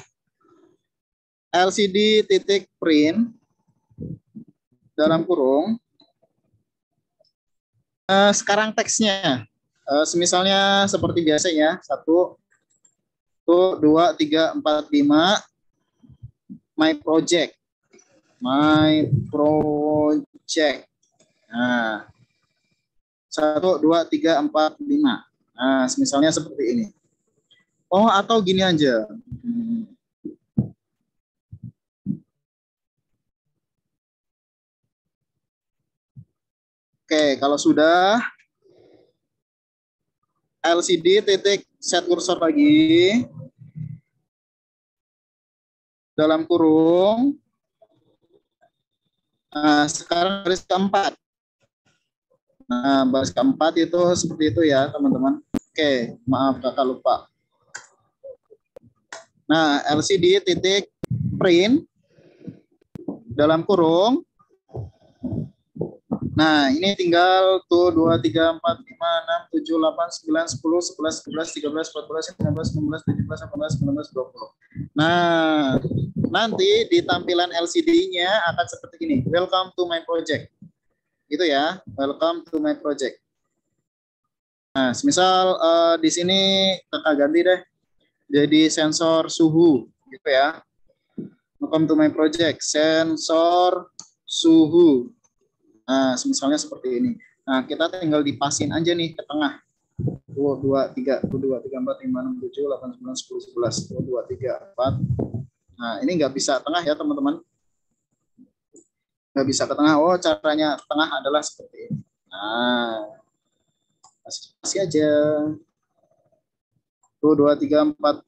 LCD titik print dalam kurung. Sekarang teksnya semisalnya seperti biasa ya. 1, 2, 3, 4, 5. My project. Nah, 1, 2, 3, 4, 5. Nah, misalnya seperti ini. Oh, atau gini aja. Oke, kalau sudah LCD titik set kursor lagi dalam kurung. Nah, sekarang baris keempat. Nah, baris keempat itu seperti itu ya, teman-teman. Oke, maaf kakak lupa. Nah, LCD titik print dalam kurung. Nah, ini tinggal tuh 2, 3, 4, 5, 6, 7, 8, 9, 10, 11, 12, 13, 14, 15, 16, 17, 18, 19, 20. Nah, nanti di tampilan LCD-nya akan seperti ini. Welcome to my project. Gitu ya, welcome to my project. Nah, misal di sini kakak ganti deh, jadi sensor suhu, gitu ya. Welcome to my project, sensor suhu. Nah, misalnya seperti ini. Nah, kita tinggal dipasin aja nih ke tengah. 2, 2, 3, 2, 3, 4, 5, 6, 7, 8, 9, 10, 11. 2, 2, 3, 4. Nah, ini nggak bisa tengah ya, teman-teman. Nggak bisa ke tengah. Oh, caranya tengah adalah seperti ini. Nah, kasih aja. 2, 2, 3, 4.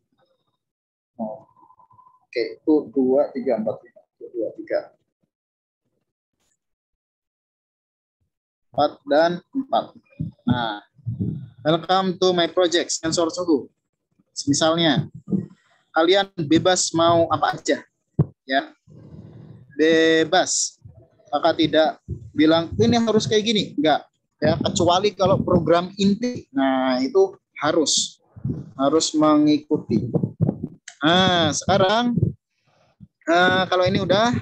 Oh. Oke, itu 2, 3, 4, 5. 2, 2, 3. 4 dan 4. Nah, welcome to my project sensor suhu. Misalnya, kalian bebas mau apa aja, ya, bebas. Kakak tidak bilang ini harus kayak gini, enggak, ya, kecuali kalau program inti. Nah, itu harus mengikuti. Nah, sekarang kalau ini udah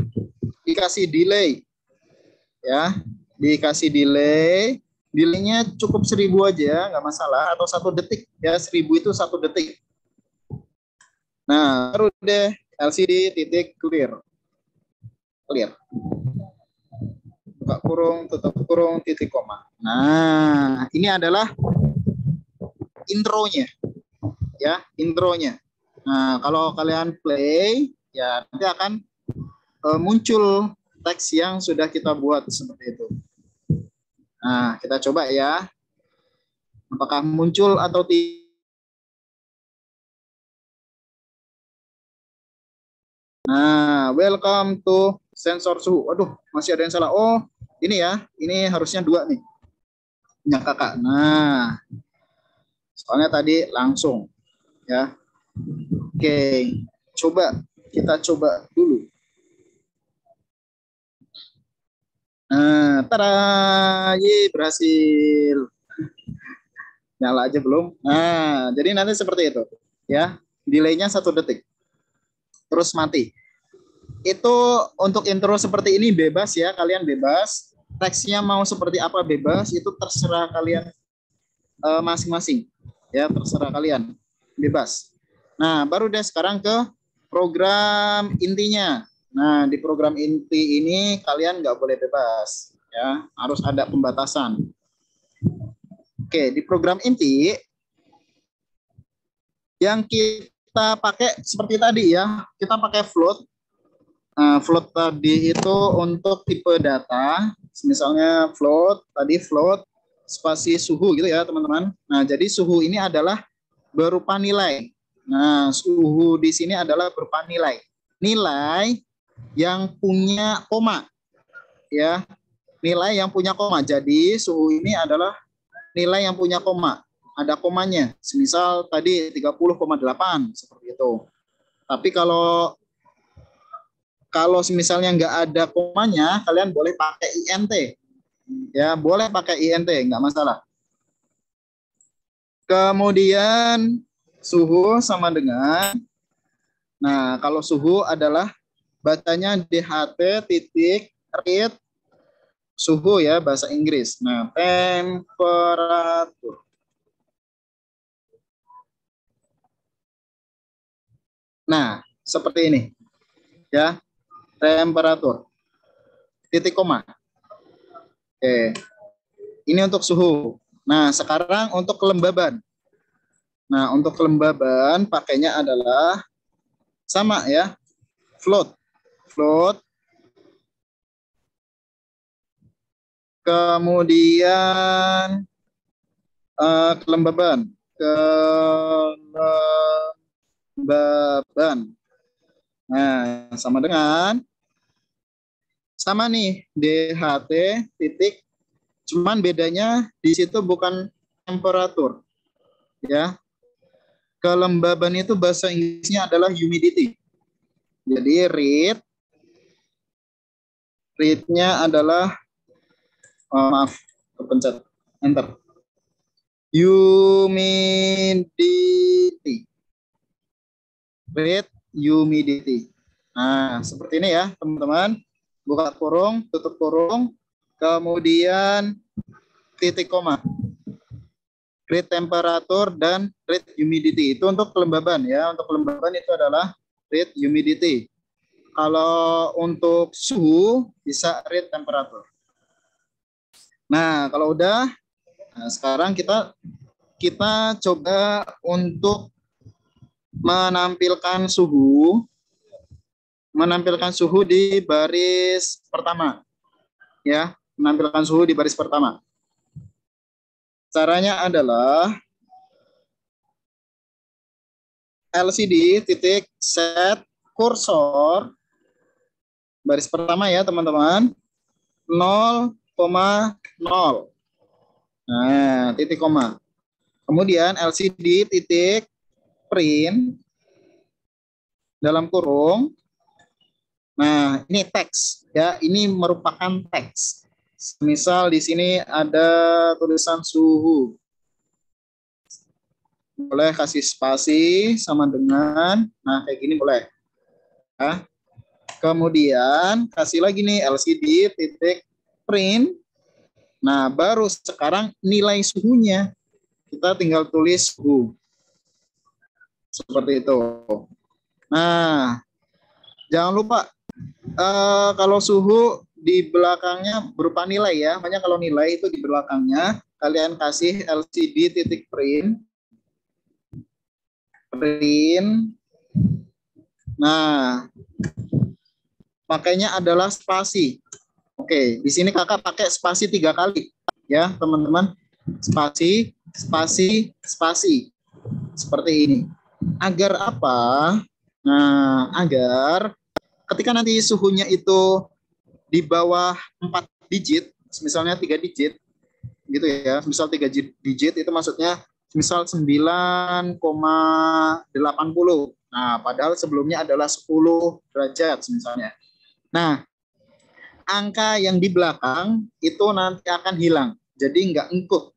dikasih delay, ya, dikasih delay. Delaynya cukup 1000 aja, nggak masalah, atau 1 detik, ya, 1000 itu 1 detik. Nah, baru deh LCD titik clear. Buka kurung, tutup kurung, titik koma. Nah, ini adalah intronya, ya, intronya. Nah, kalau kalian play, ya nanti akan muncul teks yang sudah kita buat seperti itu. Nah, kita coba ya. Apakah muncul atau tidak? Nah, welcome to sensor suhu. Waduh, masih ada yang salah. Oh, ini ya. Ini harusnya 2 nih. Punya kakak. Nah, soalnya tadi langsung. Ya. Oke, kita coba dulu. Nah, tada, berhasil. Nyala aja belum. Nah, jadi nanti seperti itu, ya. Delaynya 1 detik. Terus mati. Itu untuk intro seperti ini bebas ya, kalian bebas. Teksnya mau seperti apa bebas, itu terserah kalian masing-masing. Ya, terserah kalian. Bebas. Nah, baru deh sekarang ke program intinya. Nah, di program inti ini kalian nggak boleh bebas, ya, harus ada pembatasan. Oke, di program inti yang kita pakai seperti tadi ya, kita pakai float. Nah, float tadi itu untuk tipe data, misalnya float spasi suhu gitu ya teman-teman. Nah, jadi suhu ini adalah berupa nilai. Nah, suhu di sini adalah berupa nilai yang punya koma, ya, nilai yang punya koma. Jadi suhu ini adalah nilai yang punya koma, ada komanya. Misal tadi 30,8 seperti itu. Tapi kalau misalnya nggak ada komanya, kalian boleh pakai INT, ya, boleh pakai INT, nggak masalah. Kemudian suhu sama dengan, nah, kalau suhu adalah bacanya DHT titik read suhu ya, bahasa Inggris. Nah, temperatur. Nah, seperti ini. Ya, temperatur. Titik koma. Oke. Ini untuk suhu. Nah, sekarang untuk kelembaban. Nah, untuk kelembaban pakainya adalah sama ya. Float. Kemudian kelembaban. Nah, sama nih DHT titik, cuman bedanya di situ bukan temperatur, ya. Kelembaban itu bahasa Inggrisnya adalah humidity. Jadi read-nya adalah maaf, kepencet enter. Humidity. Read humidity. Nah, seperti ini ya, teman-teman. Buka kurung, tutup kurung, kemudian titik koma. Read temperatur dan read humidity. Itu untuk kelembaban ya. Untuk kelembaban itu adalah read humidity. Kalau untuk suhu bisa read temperatur. Nah, kalau udah, nah sekarang kita coba untuk menampilkan suhu di baris pertama. Ya, menampilkan suhu di baris pertama. Caranya adalah LCD titik set kursor baris pertama ya teman-teman, 0,5 0. Nah, titik koma. Kemudian LCD titik print dalam kurung. Nah, ini teks ya, ini merupakan teks. Misal di sini ada tulisan suhu. Boleh kasih spasi sama dengan, nah kayak gini boleh. Nah, kemudian kasih lagi nih LCD titik print. Nah, baru sekarang nilai suhunya. Kita tinggal tulis suhu. Seperti itu. Nah, jangan lupa kalau suhu di belakangnya berupa nilai ya. Makanya kalau nilai itu di belakangnya kalian kasih LCD titik print. Nah, makanya adalah spasi. Oke, di sini kakak pakai spasi 3 kali ya teman-teman. Spasi, spasi, spasi. Seperti ini. Agar apa? Nah, agar ketika nanti suhunya itu di bawah 4 digit, misalnya 3 digit, gitu ya. Misal 3 digit itu maksudnya misal 9,80. Nah, padahal sebelumnya adalah 10 derajat misalnya. Nah, angka yang di belakang itu nanti akan hilang. Jadi nggak ikut,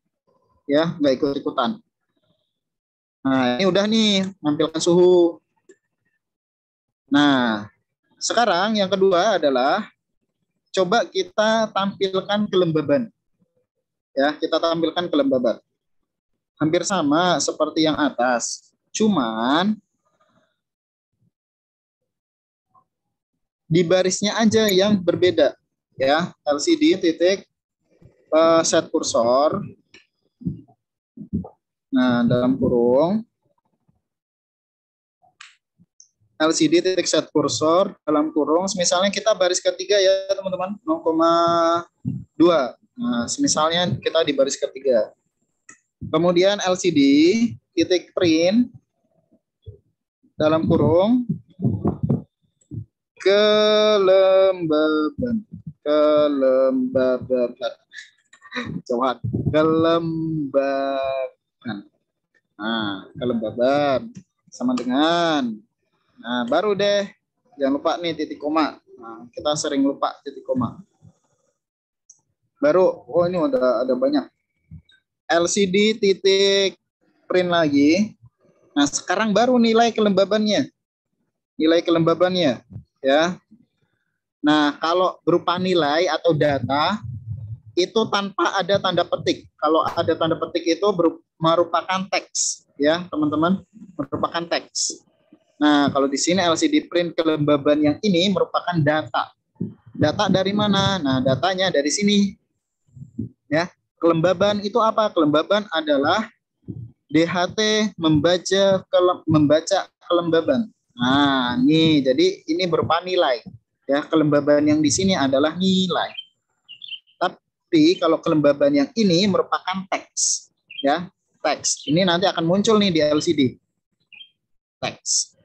ya, nggak ikut-ikutan. Nah, ini udah nih, nampilkan suhu. Nah, sekarang yang kedua adalah coba kita tampilkan kelembaban. Ya, kita tampilkan kelembaban. Hampir sama seperti yang atas. Cuman di barisnya aja yang berbeda. Ya, LCD titik set kursor. Nah, dalam kurung LCD titik set kursor dalam kurung. Misalnya kita baris ketiga ya teman-teman, 0,2. Nah, misalnya kita di baris ketiga. Kemudian LCD titik print dalam kurung kelembaban coba kelembaban. Nah, kelembaban sama dengan, nah baru deh jangan lupa nih titik koma. Nah, kita sering lupa titik koma. Baru, oh ini ada banyak. LCD titik print lagi. Nah, sekarang baru nilai kelembabannya. Nilai kelembabannya, ya. Nah, kalau berupa nilai atau data itu tanpa ada tanda petik. Kalau ada tanda petik itu merupakan teks, ya, teman-teman, merupakan teks. Nah, kalau di sini LCD print kelembaban yang ini merupakan data. Data dari mana? Nah, datanya dari sini. Ya. Kelembaban itu apa? Kelembaban adalah DHT membaca kelembaban. Nah, nih jadi ini berupa nilai. Ya, kelembaban yang di sini adalah nilai. Tapi kalau kelembaban yang ini merupakan teks. Ya, teks. Ini nanti akan muncul nih di LCD. Teks.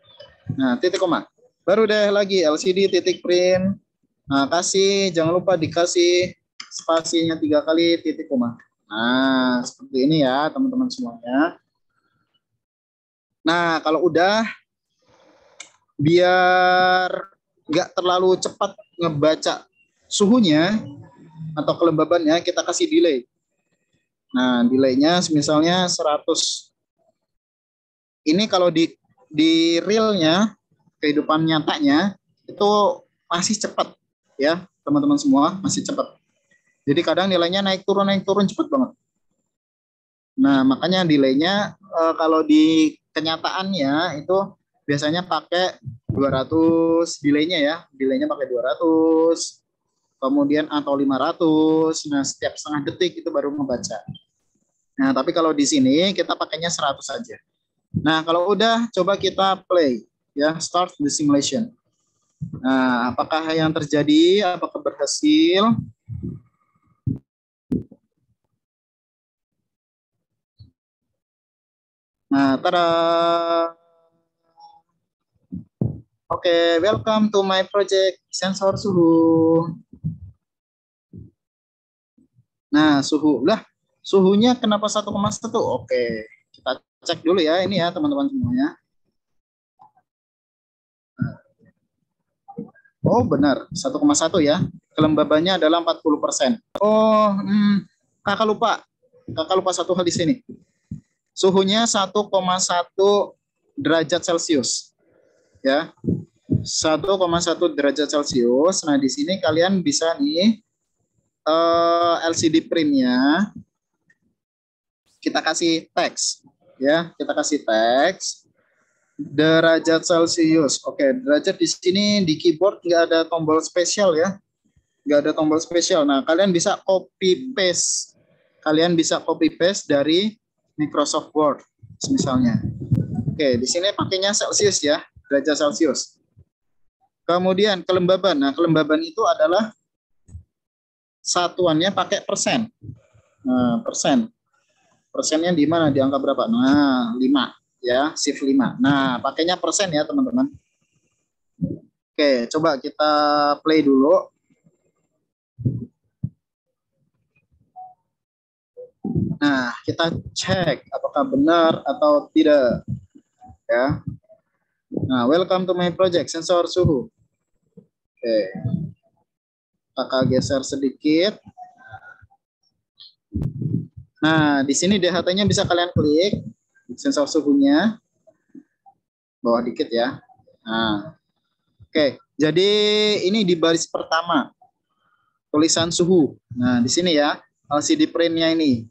Nah, titik koma. Baru deh lagi LCD titik print. Nah, jangan lupa dikasih spasinya 3 kali titik koma. Nah, seperti ini ya teman-teman semuanya. Nah, kalau udah, biar nggak terlalu cepat ngebaca suhunya atau kelembabannya, kita kasih delay. Nah, delaynya misalnya 100. Ini kalau di realnya, kehidupan nyatanya, itu masih cepat ya teman-teman semua, masih cepat. Jadi kadang nilainya naik turun cepet banget. Nah, makanya delaynya kalau di kenyataannya itu biasanya pakai 200 delaynya ya. Delaynya pakai 200, kemudian atau 500. Nah, setiap setengah detik itu baru membaca. Nah, tapi kalau di sini kita pakainya 100 saja. Nah, kalau udah coba kita play ya, start the simulation. Nah, apakah yang terjadi? Apakah berhasil? Nah, tada. Oke, welcome to my project sensor suhu. Nah, suhu. Lah, suhunya kenapa 1,1? Oke, kita cek dulu ya ini ya teman-teman semuanya. Oh, benar, 1,1 ya. Kelembabannya adalah 40%. Oh, kakak lupa. Kakak lupa satu hal di sini. Suhunya 1,1 derajat Celcius. Ya. 1,1 derajat Celcius. Nah, di sini kalian bisa nih LCD printnya kita kasih teks ya, kita kasih teks derajat Celcius. Oke, derajat di sini di keyboard nggak ada tombol spesial ya, nggak ada tombol spesial. Nah, kalian bisa copy paste, dari Microsoft Word misalnya. Oke, di sini pakainya Celsius ya, derajat Celcius. Kemudian kelembaban. Nah, kelembaban itu adalah satuannya pakai persen. Nah, persen. Persennya di mana? Di angka berapa? Nah, 5 ya, shift 5. Nah, pakainya persen ya, teman-teman. Oke, coba kita play dulu. Nah, kita cek apakah benar atau tidak ya. Nah, welcome to my project, sensor suhu. Oke. Kakak geser sedikit. Nah, di sini DHT-nya bisa kalian klik, sensor suhunya, bawah dikit ya. Nah, oke. Jadi ini di baris pertama, tulisan suhu. Nah, di sini ya, LCD print-nya ini.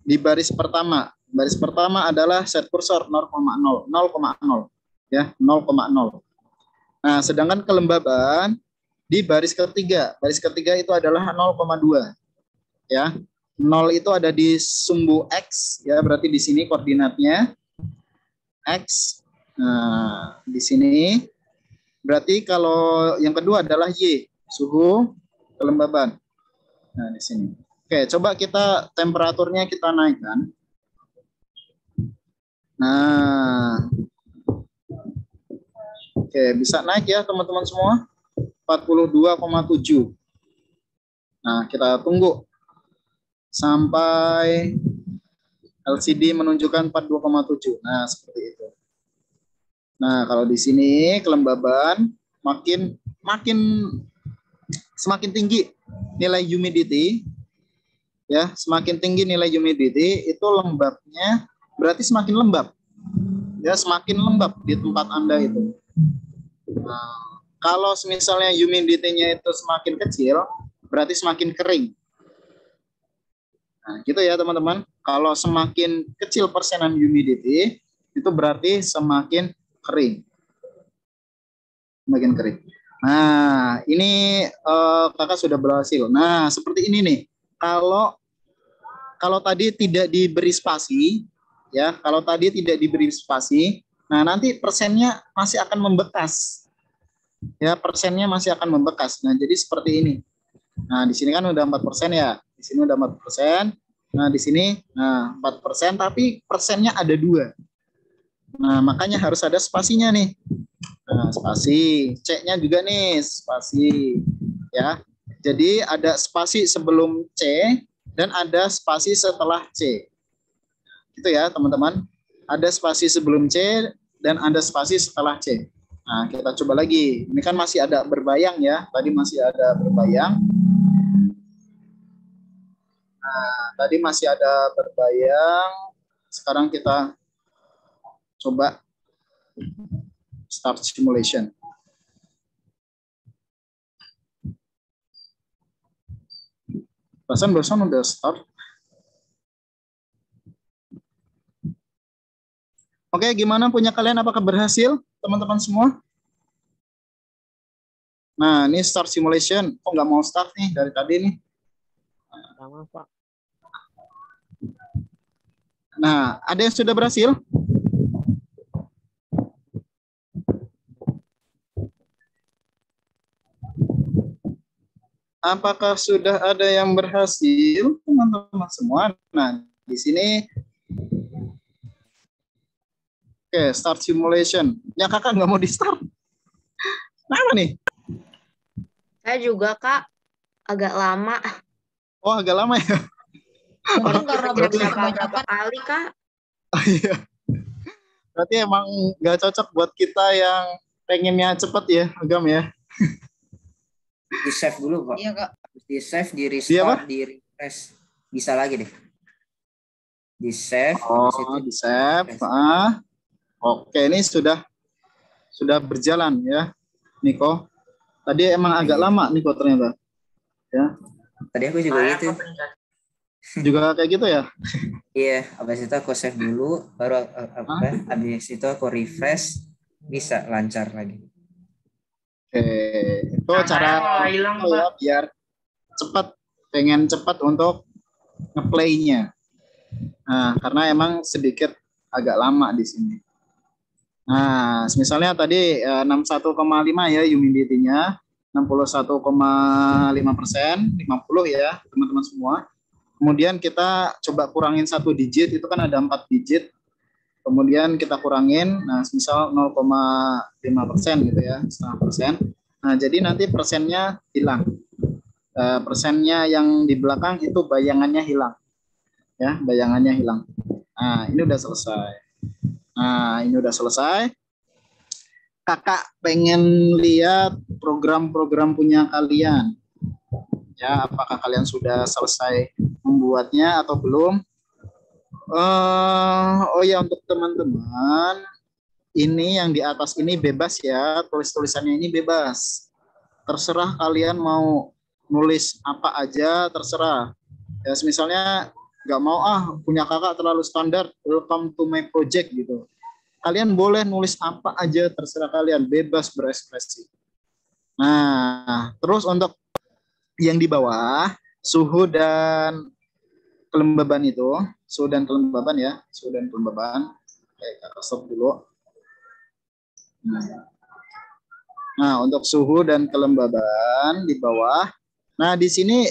Di baris pertama. Baris pertama adalah set kursor 0,0, 0,0. Ya, 0,0. Nah, sedangkan kelembaban di baris ketiga. Baris ketiga itu adalah 0,2. Ya. 0 itu ada di sumbu X, ya, berarti di sini koordinatnya X. Nah, di sini berarti kalau yang kedua adalah Y, suhu kelembaban. Nah, di sini. Oke, coba kita temperaturnya kita naikkan. Nah, oke, bisa naik ya teman-teman semua. 42,7. Nah, kita tunggu sampai LCD menunjukkan 42,7. Nah, seperti itu. Nah, kalau di sini kelembaban semakin tinggi nilai humidity ya, semakin tinggi nilai humidity itu lembabnya berarti semakin lembab. Ya, semakin lembab di tempat Anda itu. Nah, kalau misalnya humidity-nya itu semakin kecil, berarti semakin kering. Nah, gitu ya teman-teman. Kalau semakin kecil persenan humidity, itu berarti semakin kering. Semakin kering. Nah, ini kakak sudah berhasil. Nah, seperti ini nih. Kalau tadi tidak diberi spasi, ya, kalau tadi tidak diberi spasi, nah nanti persennya masih akan membekas. Ya, persennya masih akan membekas. Nah, jadi seperti ini. Nah, di sini kan udah 4% ya. Di sini udah 4%. Nah, di sini 4%, tapi persennya ada 2. Nah, makanya harus ada spasinya nih. Nah, spasi. C-nya juga nih, spasi. Ya. Jadi ada spasi sebelum C dan ada spasi setelah C. Gitu ya, teman-teman. Ada spasi sebelum C dan ada spasi setelah C. Nah, kita coba lagi. Ini kan masih ada berbayang ya. Tadi masih ada berbayang. Nah, tadi masih ada berbayang. Sekarang kita coba start simulation. Barusan udah start. Oke, gimana punya kalian? Apakah berhasil, teman-teman semua? Nah, ini start simulation. Kok nggak mau start nih dari tadi nih? Nah, ada yang sudah berhasil? Apakah sudah ada yang berhasil, teman-teman semua? Nah, di sini, oke, start simulation. Ya, kakak nggak mau di start. Kenapa nih? Saya juga, Kak. Agak lama. Oh, agak lama ya? Mungkin karena Berarti, belajar Berapa kebanyakan. kali kak? iya. Berarti emang nggak cocok buat kita yang pengennya cepet ya, Agam ya. Di save dulu kok. Iya kak. Habis di save, di Dia apa? restart, di refresh. Bisa lagi deh. Di save, Oh, habis itu di save. refresh. Oke, ini sudah berjalan ya, Niko. Tadi emang agak Iya. lama Niko ternyata. Ya, Tadi aku juga Saya gitu. apa pencet? juga kayak gitu ya. Iya, habis itu aku save dulu, baru habis itu aku refresh, bisa lancar lagi. Oke, itu Nah, cara saya malah hilang, itu ya, Pak. biar cepat, pengen cepat untuk ngeplaynya. Nah, karena emang sedikit agak lama di sini. Nah, misalnya tadi 61,5 ya humidity-nya, 61,5%, 50 ya teman-teman semua. Kemudian kita coba kurangin 1 digit, itu kan ada 4 digit. Kemudian kita kurangin, nah misal 0,5% gitu ya, setengah persen. Nah, jadi nanti persennya hilang. Persennya yang di belakang itu bayangannya hilang. Ya, bayangannya hilang. Nah, ini udah selesai. Kakak pengen lihat program-program punya kalian. Ya, apakah kalian sudah selesai membuatnya atau belum? Oh ya, untuk teman-teman, ini yang di atas ini bebas ya, tulisannya ini bebas. Terserah kalian mau nulis apa aja, terserah. Ya, misalnya nggak mau punya kakak terlalu standar, welcome to my project gitu. Kalian boleh nulis apa aja, terserah kalian, bebas berekspresi. Nah, terus untuk yang di bawah, suhu dan kelembaban itu, suhu dan kelembaban ya, suhu dan kelembaban. Oke, stop dulu. Nah, untuk suhu dan kelembaban di bawah. Nah, di sini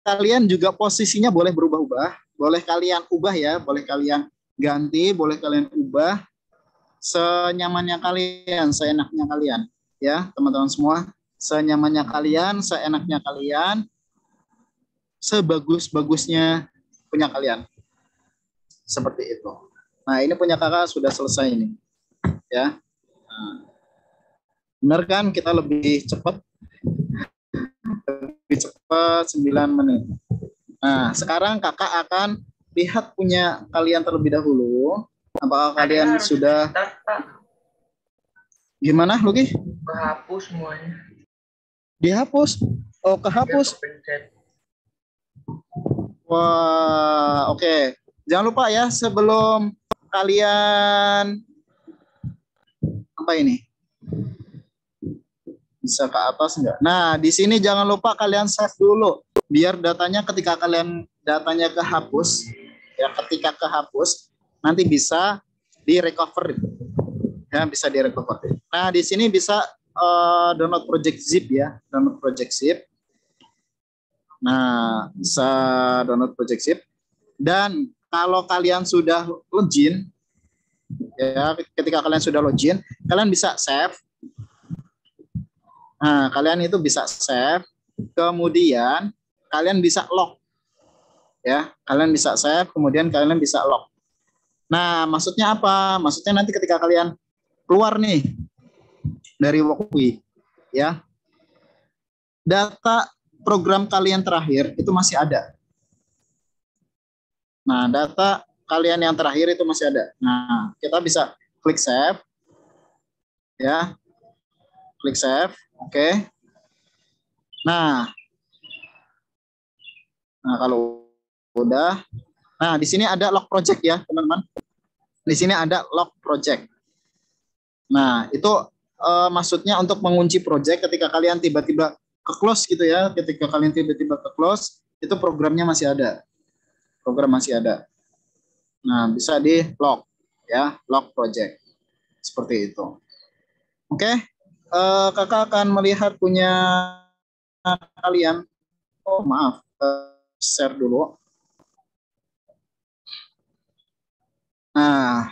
kalian juga posisinya boleh berubah-ubah, boleh kalian ubah ya, boleh kalian ganti, boleh kalian ubah senyamannya kalian, seenaknya kalian ya, teman-teman semua, senyamannya kalian, seenaknya kalian, sebagus-bagusnya punya kalian. Seperti itu. Nah, ini punya kakak sudah selesai ini. Ya. Nah, benar kan kita lebih cepat? Lebih cepat 9 menit. Nah, sekarang kakak akan lihat punya kalian terlebih dahulu. Apakah kalian sudah Start, Pak. gimana, Luki? Kehapus semuanya. Dihapus? Oh, kehapus. Pencet. Wah, oke. Jangan lupa ya, sebelum kalian apa ini? Bisa ke atas enggak? Nah, di sini jangan lupa kalian save dulu. Biar datanya ketika kalian datanya kehapus, ya ketika kehapus, nanti bisa di-recover. Ya, bisa di-recover. Nah, di sini bisa download project zip ya, download project zip. Nah, bisa download project zip. Dan kalau kalian sudah login, ya ketika kalian sudah login, kalian bisa save. Nah, kalian itu bisa save, kemudian kalian bisa lock. Ya, kalian bisa save, kemudian kalian bisa lock. Nah, maksudnya apa? Maksudnya nanti ketika kalian keluar nih dari Workwi, ya, data program kalian terakhir itu masih ada. Nah, data kalian yang terakhir itu masih ada. Nah, kita bisa klik save, ya, klik save, oke. Nah, kalau udah, nah di sini ada log project ya, teman-teman. Di sini ada log project. Nah, itu maksudnya untuk mengunci project ketika kalian tiba-tiba ke close gitu ya. Ketika kalian tiba-tiba ke close, itu programnya masih ada. Program masih ada. Nah, bisa di log ya, log project. Seperti itu. Oke. Kakak akan melihat punya kalian. Oh, maaf. Share dulu. Nah,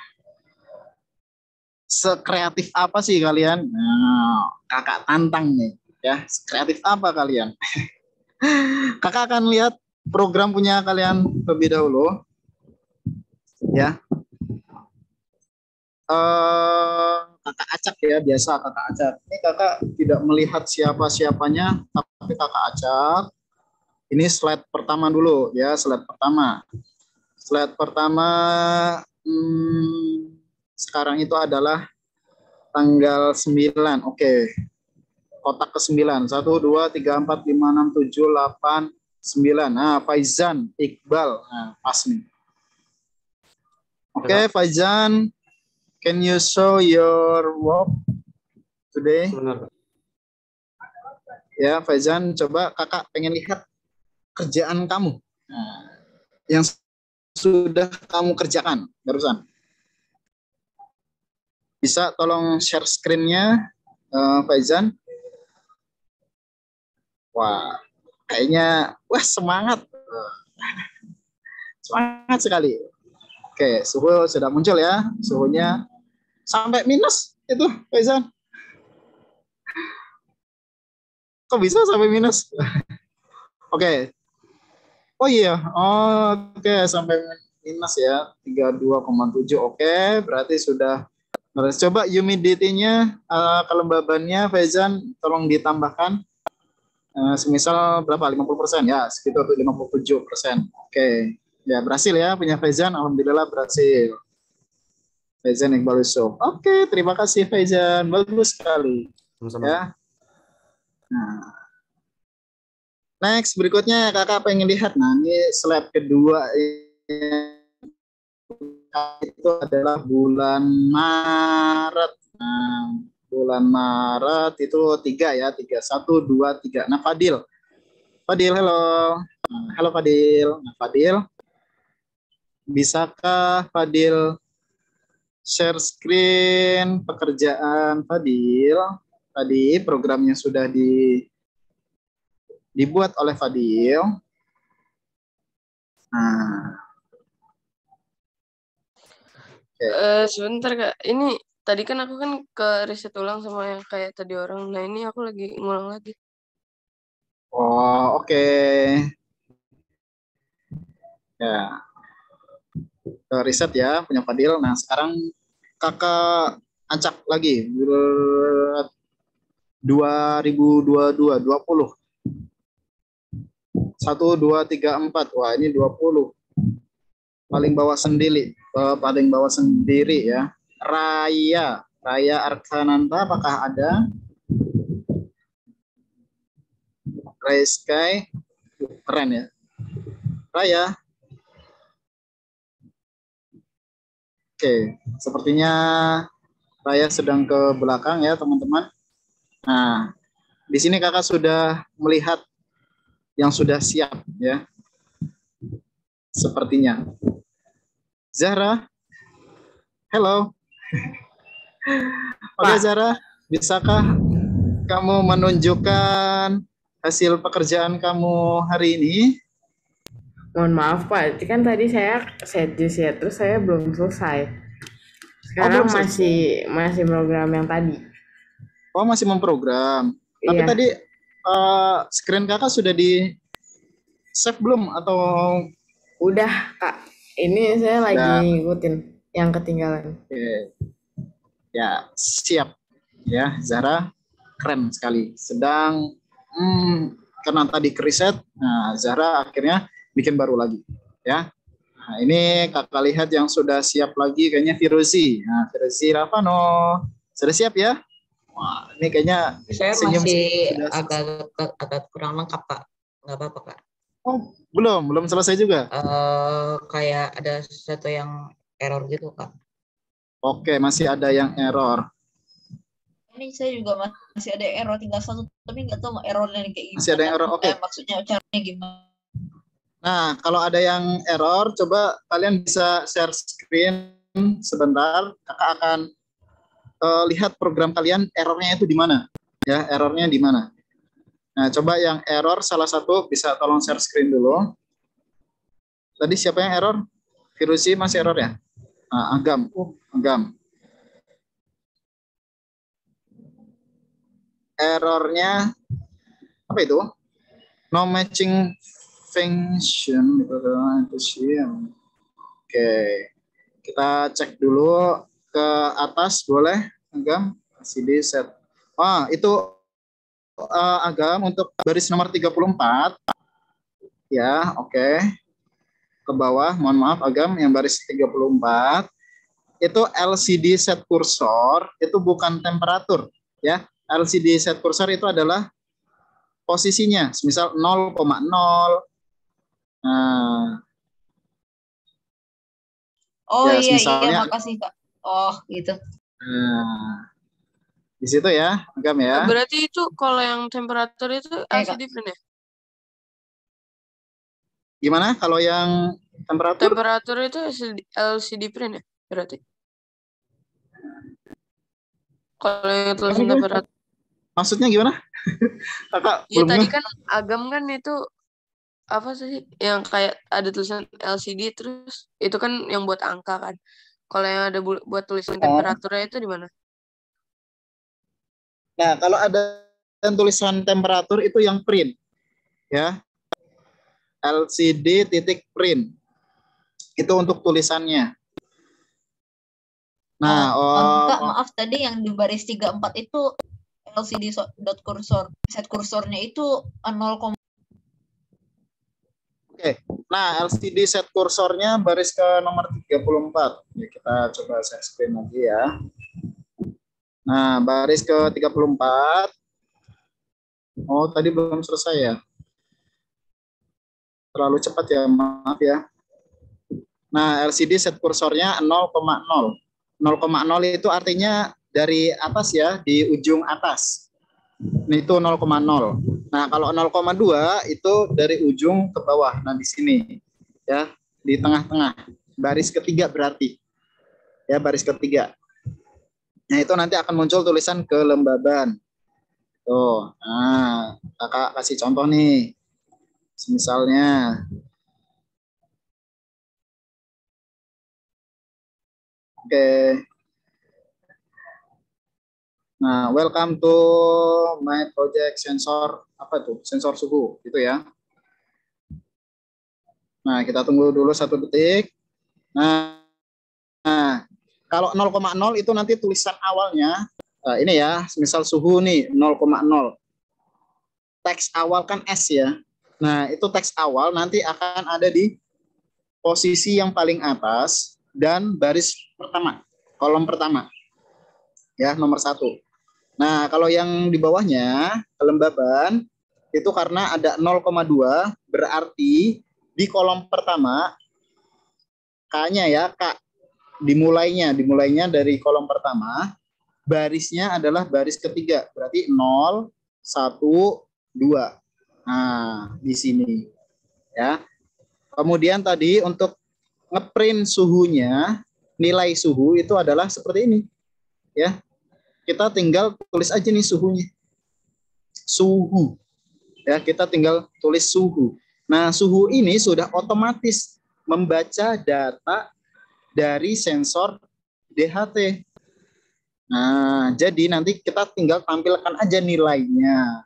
sekreatif apa sih kalian? Nah, kakak tantang nih, ya. Sekreatif apa kalian? Kakak akan lihat program punya kalian terlebih dahulu. Ya. Kakak acak ya, biasa kakak acak. Ini kakak tidak melihat siapa-siapanya, tapi kakak acak. Ini slide pertama dulu ya, slide pertama. Slide pertama sekarang itu adalah tanggal 9. Oke. Kotak ke-9. 1, 2, 3, 4, 5, 6, 7, 8, 9. Nah, Faizan, Iqbal. Nah, pas nih. Oke, Faizan, can you show your work today? Ya, Faizan, coba kakak pengen lihat kerjaan kamu. Nah, yang sudah kamu kerjakan barusan. Bisa tolong share screen-nya, Faizan? Wah, kayaknya semangat. Semangat sekali. Oke, suhu sudah muncul ya. Suhunya sampai minus itu, Faizan. Kok bisa sampai minus? Oke. Oh iya. Oke, sampai minus ya. 32,7. Oke, berarti sudah. Coba humidity-nya, kelembabannya, Faizan, tolong ditambahkan. Semisal berapa? 50% ya, sekitar 57%. Oke. Ya, berhasil ya punya Faizan. Alhamdulillah berhasil. Faizan Iqbal Yusuf. Oke, terima kasih Faizan. Bagus sekali. Ya. Nah. Next, berikutnya kakak pengen lihat. Nah, ini slide kedua itu adalah bulan Maret. Nah, bulan Maret itu 3 ya, 3, 1, 2, 3. Nah, Fadil, halo. Nah, halo Fadil. Nah, Fadil, bisakah Fadil share screen pekerjaan Fadil? Tadi programnya sudah dibuat oleh Fadil. Nah. Sebentar Kak, ini tadi kan aku kan ke riset ulang sama yang kayak tadi orang. Nah ini aku lagi ngulang lagi. Oh, oke. Ya. Riset ya punya Fadil. Nah, sekarang kakak acak lagi 2022 20. 1, 2, 3, 4. Wah, ini 20. Paling bawah sendiri ya. Raya Arkananta, apakah ada? Raya Sky, keren ya. Raya. Oke, sepertinya Raya sedang ke belakang ya teman-teman. Nah, di sini kakak sudah melihat yang sudah siap ya. Sepertinya. Zahra, hello. Oke Zahra, bisakah kamu menunjukkan hasil pekerjaan kamu hari ini? Mohon maaf Pak, kan tadi saya setlist ya, terus saya belum selesai. Sekarang masih program yang tadi. Oh, masih memprogram. Tapi tadi screen kakak sudah di save belum atau? Udah Kak, ini saya lagi ngikutin yang ketinggalan. Oke. Ya, siap. Ya, Zahra, keren sekali. Sedang, karena tadi keriset, nah Zahra akhirnya bikin baru lagi. Ya. Nah, ini kakak lihat yang sudah siap lagi, kayaknya Firozi. Nah, Firozi Rafano. Sudah siap ya? Wah, ini kayaknya saya masih agak kurang lengkap Pak. Nggak apa-apa Kak. Oh, belum selesai juga. Kayak ada sesuatu yang error gitu Kak. Oke, masih ada yang error. Ini saya juga masih ada error, tinggal satu, tapi nggak tahu errornya kayak gimana. Masih ada yang error, oke. Maksudnya caranya gimana? Nah, kalau ada yang error, coba kalian bisa share screen sebentar. Kakak akan lihat program kalian errornya itu di mana. Ya, errornya di mana. Nah, coba yang error salah satu bisa tolong share screen dulu. Tadi siapa yang error? Firusi masih error ya? Nah, Agam. Errornya apa itu? No matching function efficient. Oke, kita cek dulu ke atas boleh, Agam? LCD set. Itu Agam untuk baris nomor 34. Ya, oke. Ke bawah, mohon maaf Agam, yang baris 34. Itu LCD set kursor, itu bukan temperatur. Ya, LCD set kursor itu adalah posisinya, misal 0,0. Nah, Oh ya, iya misalnya, makasih Kak. Oh gitu. nah, di situ ya, Agam ya. Berarti itu kalau yang temperatur itu LCD print ya? Gimana kalau yang temperatur? Temperatur itu LCD print ya berarti? Kalau yang tulisan temperatur. Maksudnya gimana? Kakak Ya belum tadi ngeh. kan Agam kan itu apa sih yang kayak ada tulisan LCD terus itu kan yang buat angka kan. Kalau yang ada buat tulisan temperaturnya itu di mana? Nah, kalau ada tulisan temperatur itu yang print. Ya. LCD titik print. Itu untuk tulisannya. Nah, Kak, maaf tadi yang di baris 34 itu LCD dot kursor. Set kursornya itu 0, Oke. Nah, LCD set kursornya baris ke nomor 34. Ya, kita coba share screen lagi ya. Nah, baris ke 34. Oh, tadi belum selesai ya. Terlalu cepat ya, maaf ya. Nah, LCD set kursornya 0,0. 0,0 itu artinya dari atas ya, di ujung atas. Ini itu 0,0. Nah, kalau 0,2 itu dari ujung ke bawah. Nah, di sini ya, di tengah-tengah. Baris ketiga berarti. Ya, baris ketiga. Nah, itu nanti akan muncul tulisan kelembaban. Tuh. Nah, Kakak kasih contoh nih. Misalnya oke. Nah, welcome to my project sensor apa tuh? Sensor suhu gitu ya. Nah, kita tunggu dulu 1 detik. Nah, kalau 0,0 itu nanti tulisan awalnya ini ya, misal suhu nih 0,0. Teks awal kan S ya. Nah, itu teks awal nanti akan ada di posisi yang paling atas dan baris pertama, kolom pertama. Ya, nomor 1. Nah, kalau yang di bawahnya, kelembaban, itu karena ada 0,2, berarti di kolom pertama, K-nya ya, K, dimulainya dari kolom pertama, barisnya adalah baris ketiga, berarti 0, 1, 2. Nah, di sini. Ya. Kemudian tadi untuk ngeprint suhunya, nilai suhu itu adalah seperti ini. Ya. Kita tinggal tulis aja nih suhunya. Suhu. Ya, kita tinggal tulis suhu. Nah, suhu ini sudah otomatis membaca data dari sensor DHT. Nah, jadi nanti kita tinggal tampilkan aja nilainya.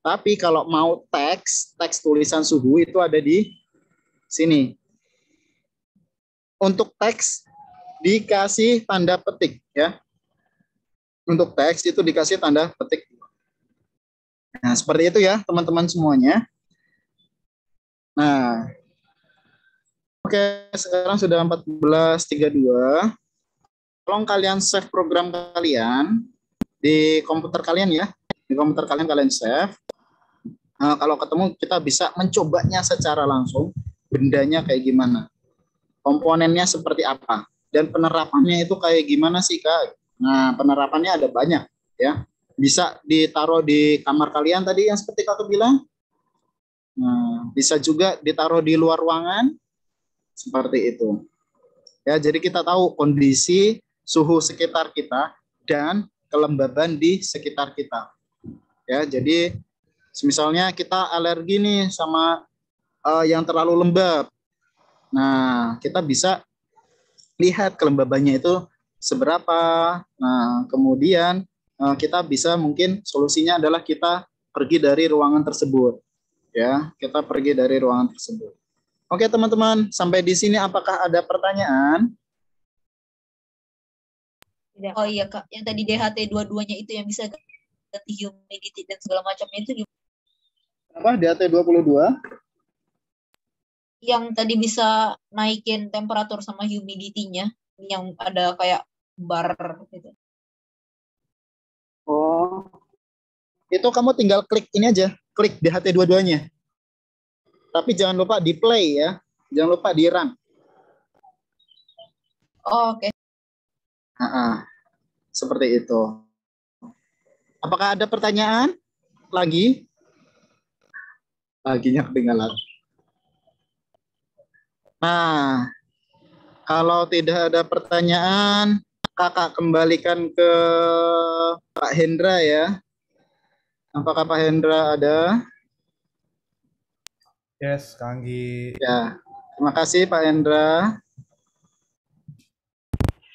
Tapi kalau mau teks tulisan suhu itu ada di sini. Untuk teks dikasih tanda petik ya. Untuk teks itu dikasih tanda petik. Nah, seperti itu ya teman-teman semuanya. Nah, oke, sekarang sudah 14.32. Tolong kalian save program kalian di komputer kalian ya. Di komputer kalian save. Nah, kalau ketemu kita bisa mencobanya secara langsung. Bendanya kayak gimana. Komponennya seperti apa. Dan penerapannya itu kayak gimana sih, Kak? Nah, penerapannya ada banyak ya. Bisa ditaruh di kamar kalian tadi yang seperti Kakak bilang. Nah, bisa juga ditaruh di luar ruangan seperti itu. Ya, jadi kita tahu kondisi suhu sekitar kita dan kelembaban di sekitar kita. Ya, jadi misalnya kita alergi nih sama yang terlalu lembab. Nah, kita bisa lihat kelembabannya itu seberapa. Nah, kemudian kita bisa mungkin solusinya adalah kita pergi dari ruangan tersebut. Ya, kita pergi dari ruangan tersebut. Oke, teman-teman, sampai di sini apakah ada pertanyaan? Oh iya Kak, yang tadi DHT dua-duanya itu yang bisa ganti humidity dan segala macamnya itu gimana? Apa? DHT 22? Yang tadi bisa naikin temperatur sama humidity-nya, yang ada kayak bar gitu. Oh, itu kamu tinggal klik ini aja, klik DHT dua-duanya. Tapi jangan lupa di play ya, jangan lupa di run. Oh, oke. Seperti itu. Apakah ada pertanyaan lagi? Laginya ketinggalan. Nah, kalau tidak ada pertanyaan, kakak kembalikan ke Pak Hendra ya. Apakah Pak Hendra ada? Yes, Kang Anggi. Ya, terima kasih Pak Hendra.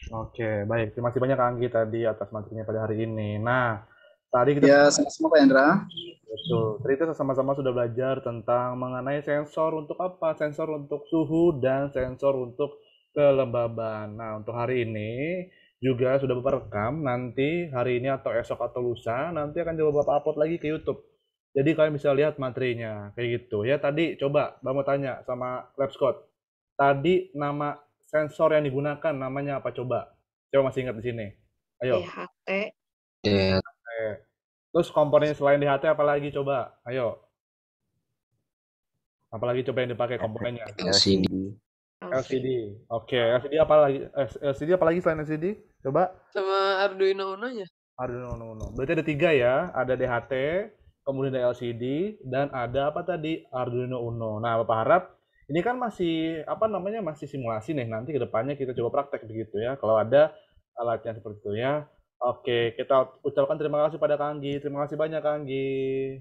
Oke, baik. Terima kasih banyak Kang Anggi tadi atas materinya pada hari ini. Nah, tadi kita Ya, sama-sama Pak Hendra. betul. Tadi kita sama-sama sudah belajar tentang mengenai sensor untuk apa? Sensor untuk suhu dan sensor untuk kelembaban. Nah, untuk hari ini juga sudah Bapak rekam. Nanti hari ini atau esok atau lusa nanti akan coba Bapak upload lagi ke YouTube. Jadi kalian bisa lihat materinya kayak gitu. Ya, tadi coba Bapak mau tanya sama Lab Scott. Tadi nama sensor yang digunakan namanya apa coba? Coba masih ingat di sini. Ayo. DHT. Terus komponen selain DHT apa lagi coba? Ayo. Apalagi coba yang dipakai komponennya? LCD. LCD. Oke, LCD apa lagi? LCD apa lagi selain LCD? Coba. Sama Arduino Uno-nya. Arduino Uno. Berarti ada 3 ya. Ada DHT, kemudian ada LCD, dan ada apa tadi? Arduino Uno. Nah, Bapak harap ini kan masih apa namanya? Masih simulasi nih. Nanti ke depannya kita coba praktek begitu ya. Kalau ada alatnya seperti itu ya. Oke, kita ucapkan terima kasih pada Kang Anggi. Terima kasih banyak Kang Anggi.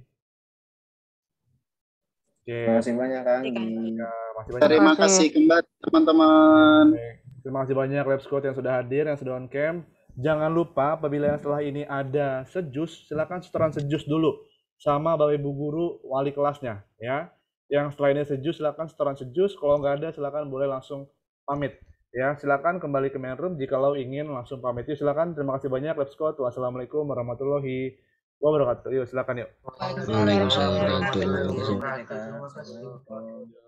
Oke. Terima kasih banyak Kang Anggi. Ya, masih banyak. Terima kasih kembali teman-teman. Terima kasih banyak Lab Scott yang sudah hadir, yang sudah on cam. Jangan lupa apabila yang setelah ini ada sejus, silakan setoran sejus dulu sama Bapak Ibu guru wali kelasnya ya. Yang setelah ini sejus silakan setoran sejus, kalau nggak ada silakan boleh langsung pamit. Ya, silakan kembali ke main room jikalau ingin langsung pamit. Yuk silakan. Terima kasih banyak Lab Scott. Wassalamualaikum warahmatullahi wabarakatuh. Yuk silakan yuk. Waalaikumsalam warahmatullahi wabarakatuh. Terima kasih.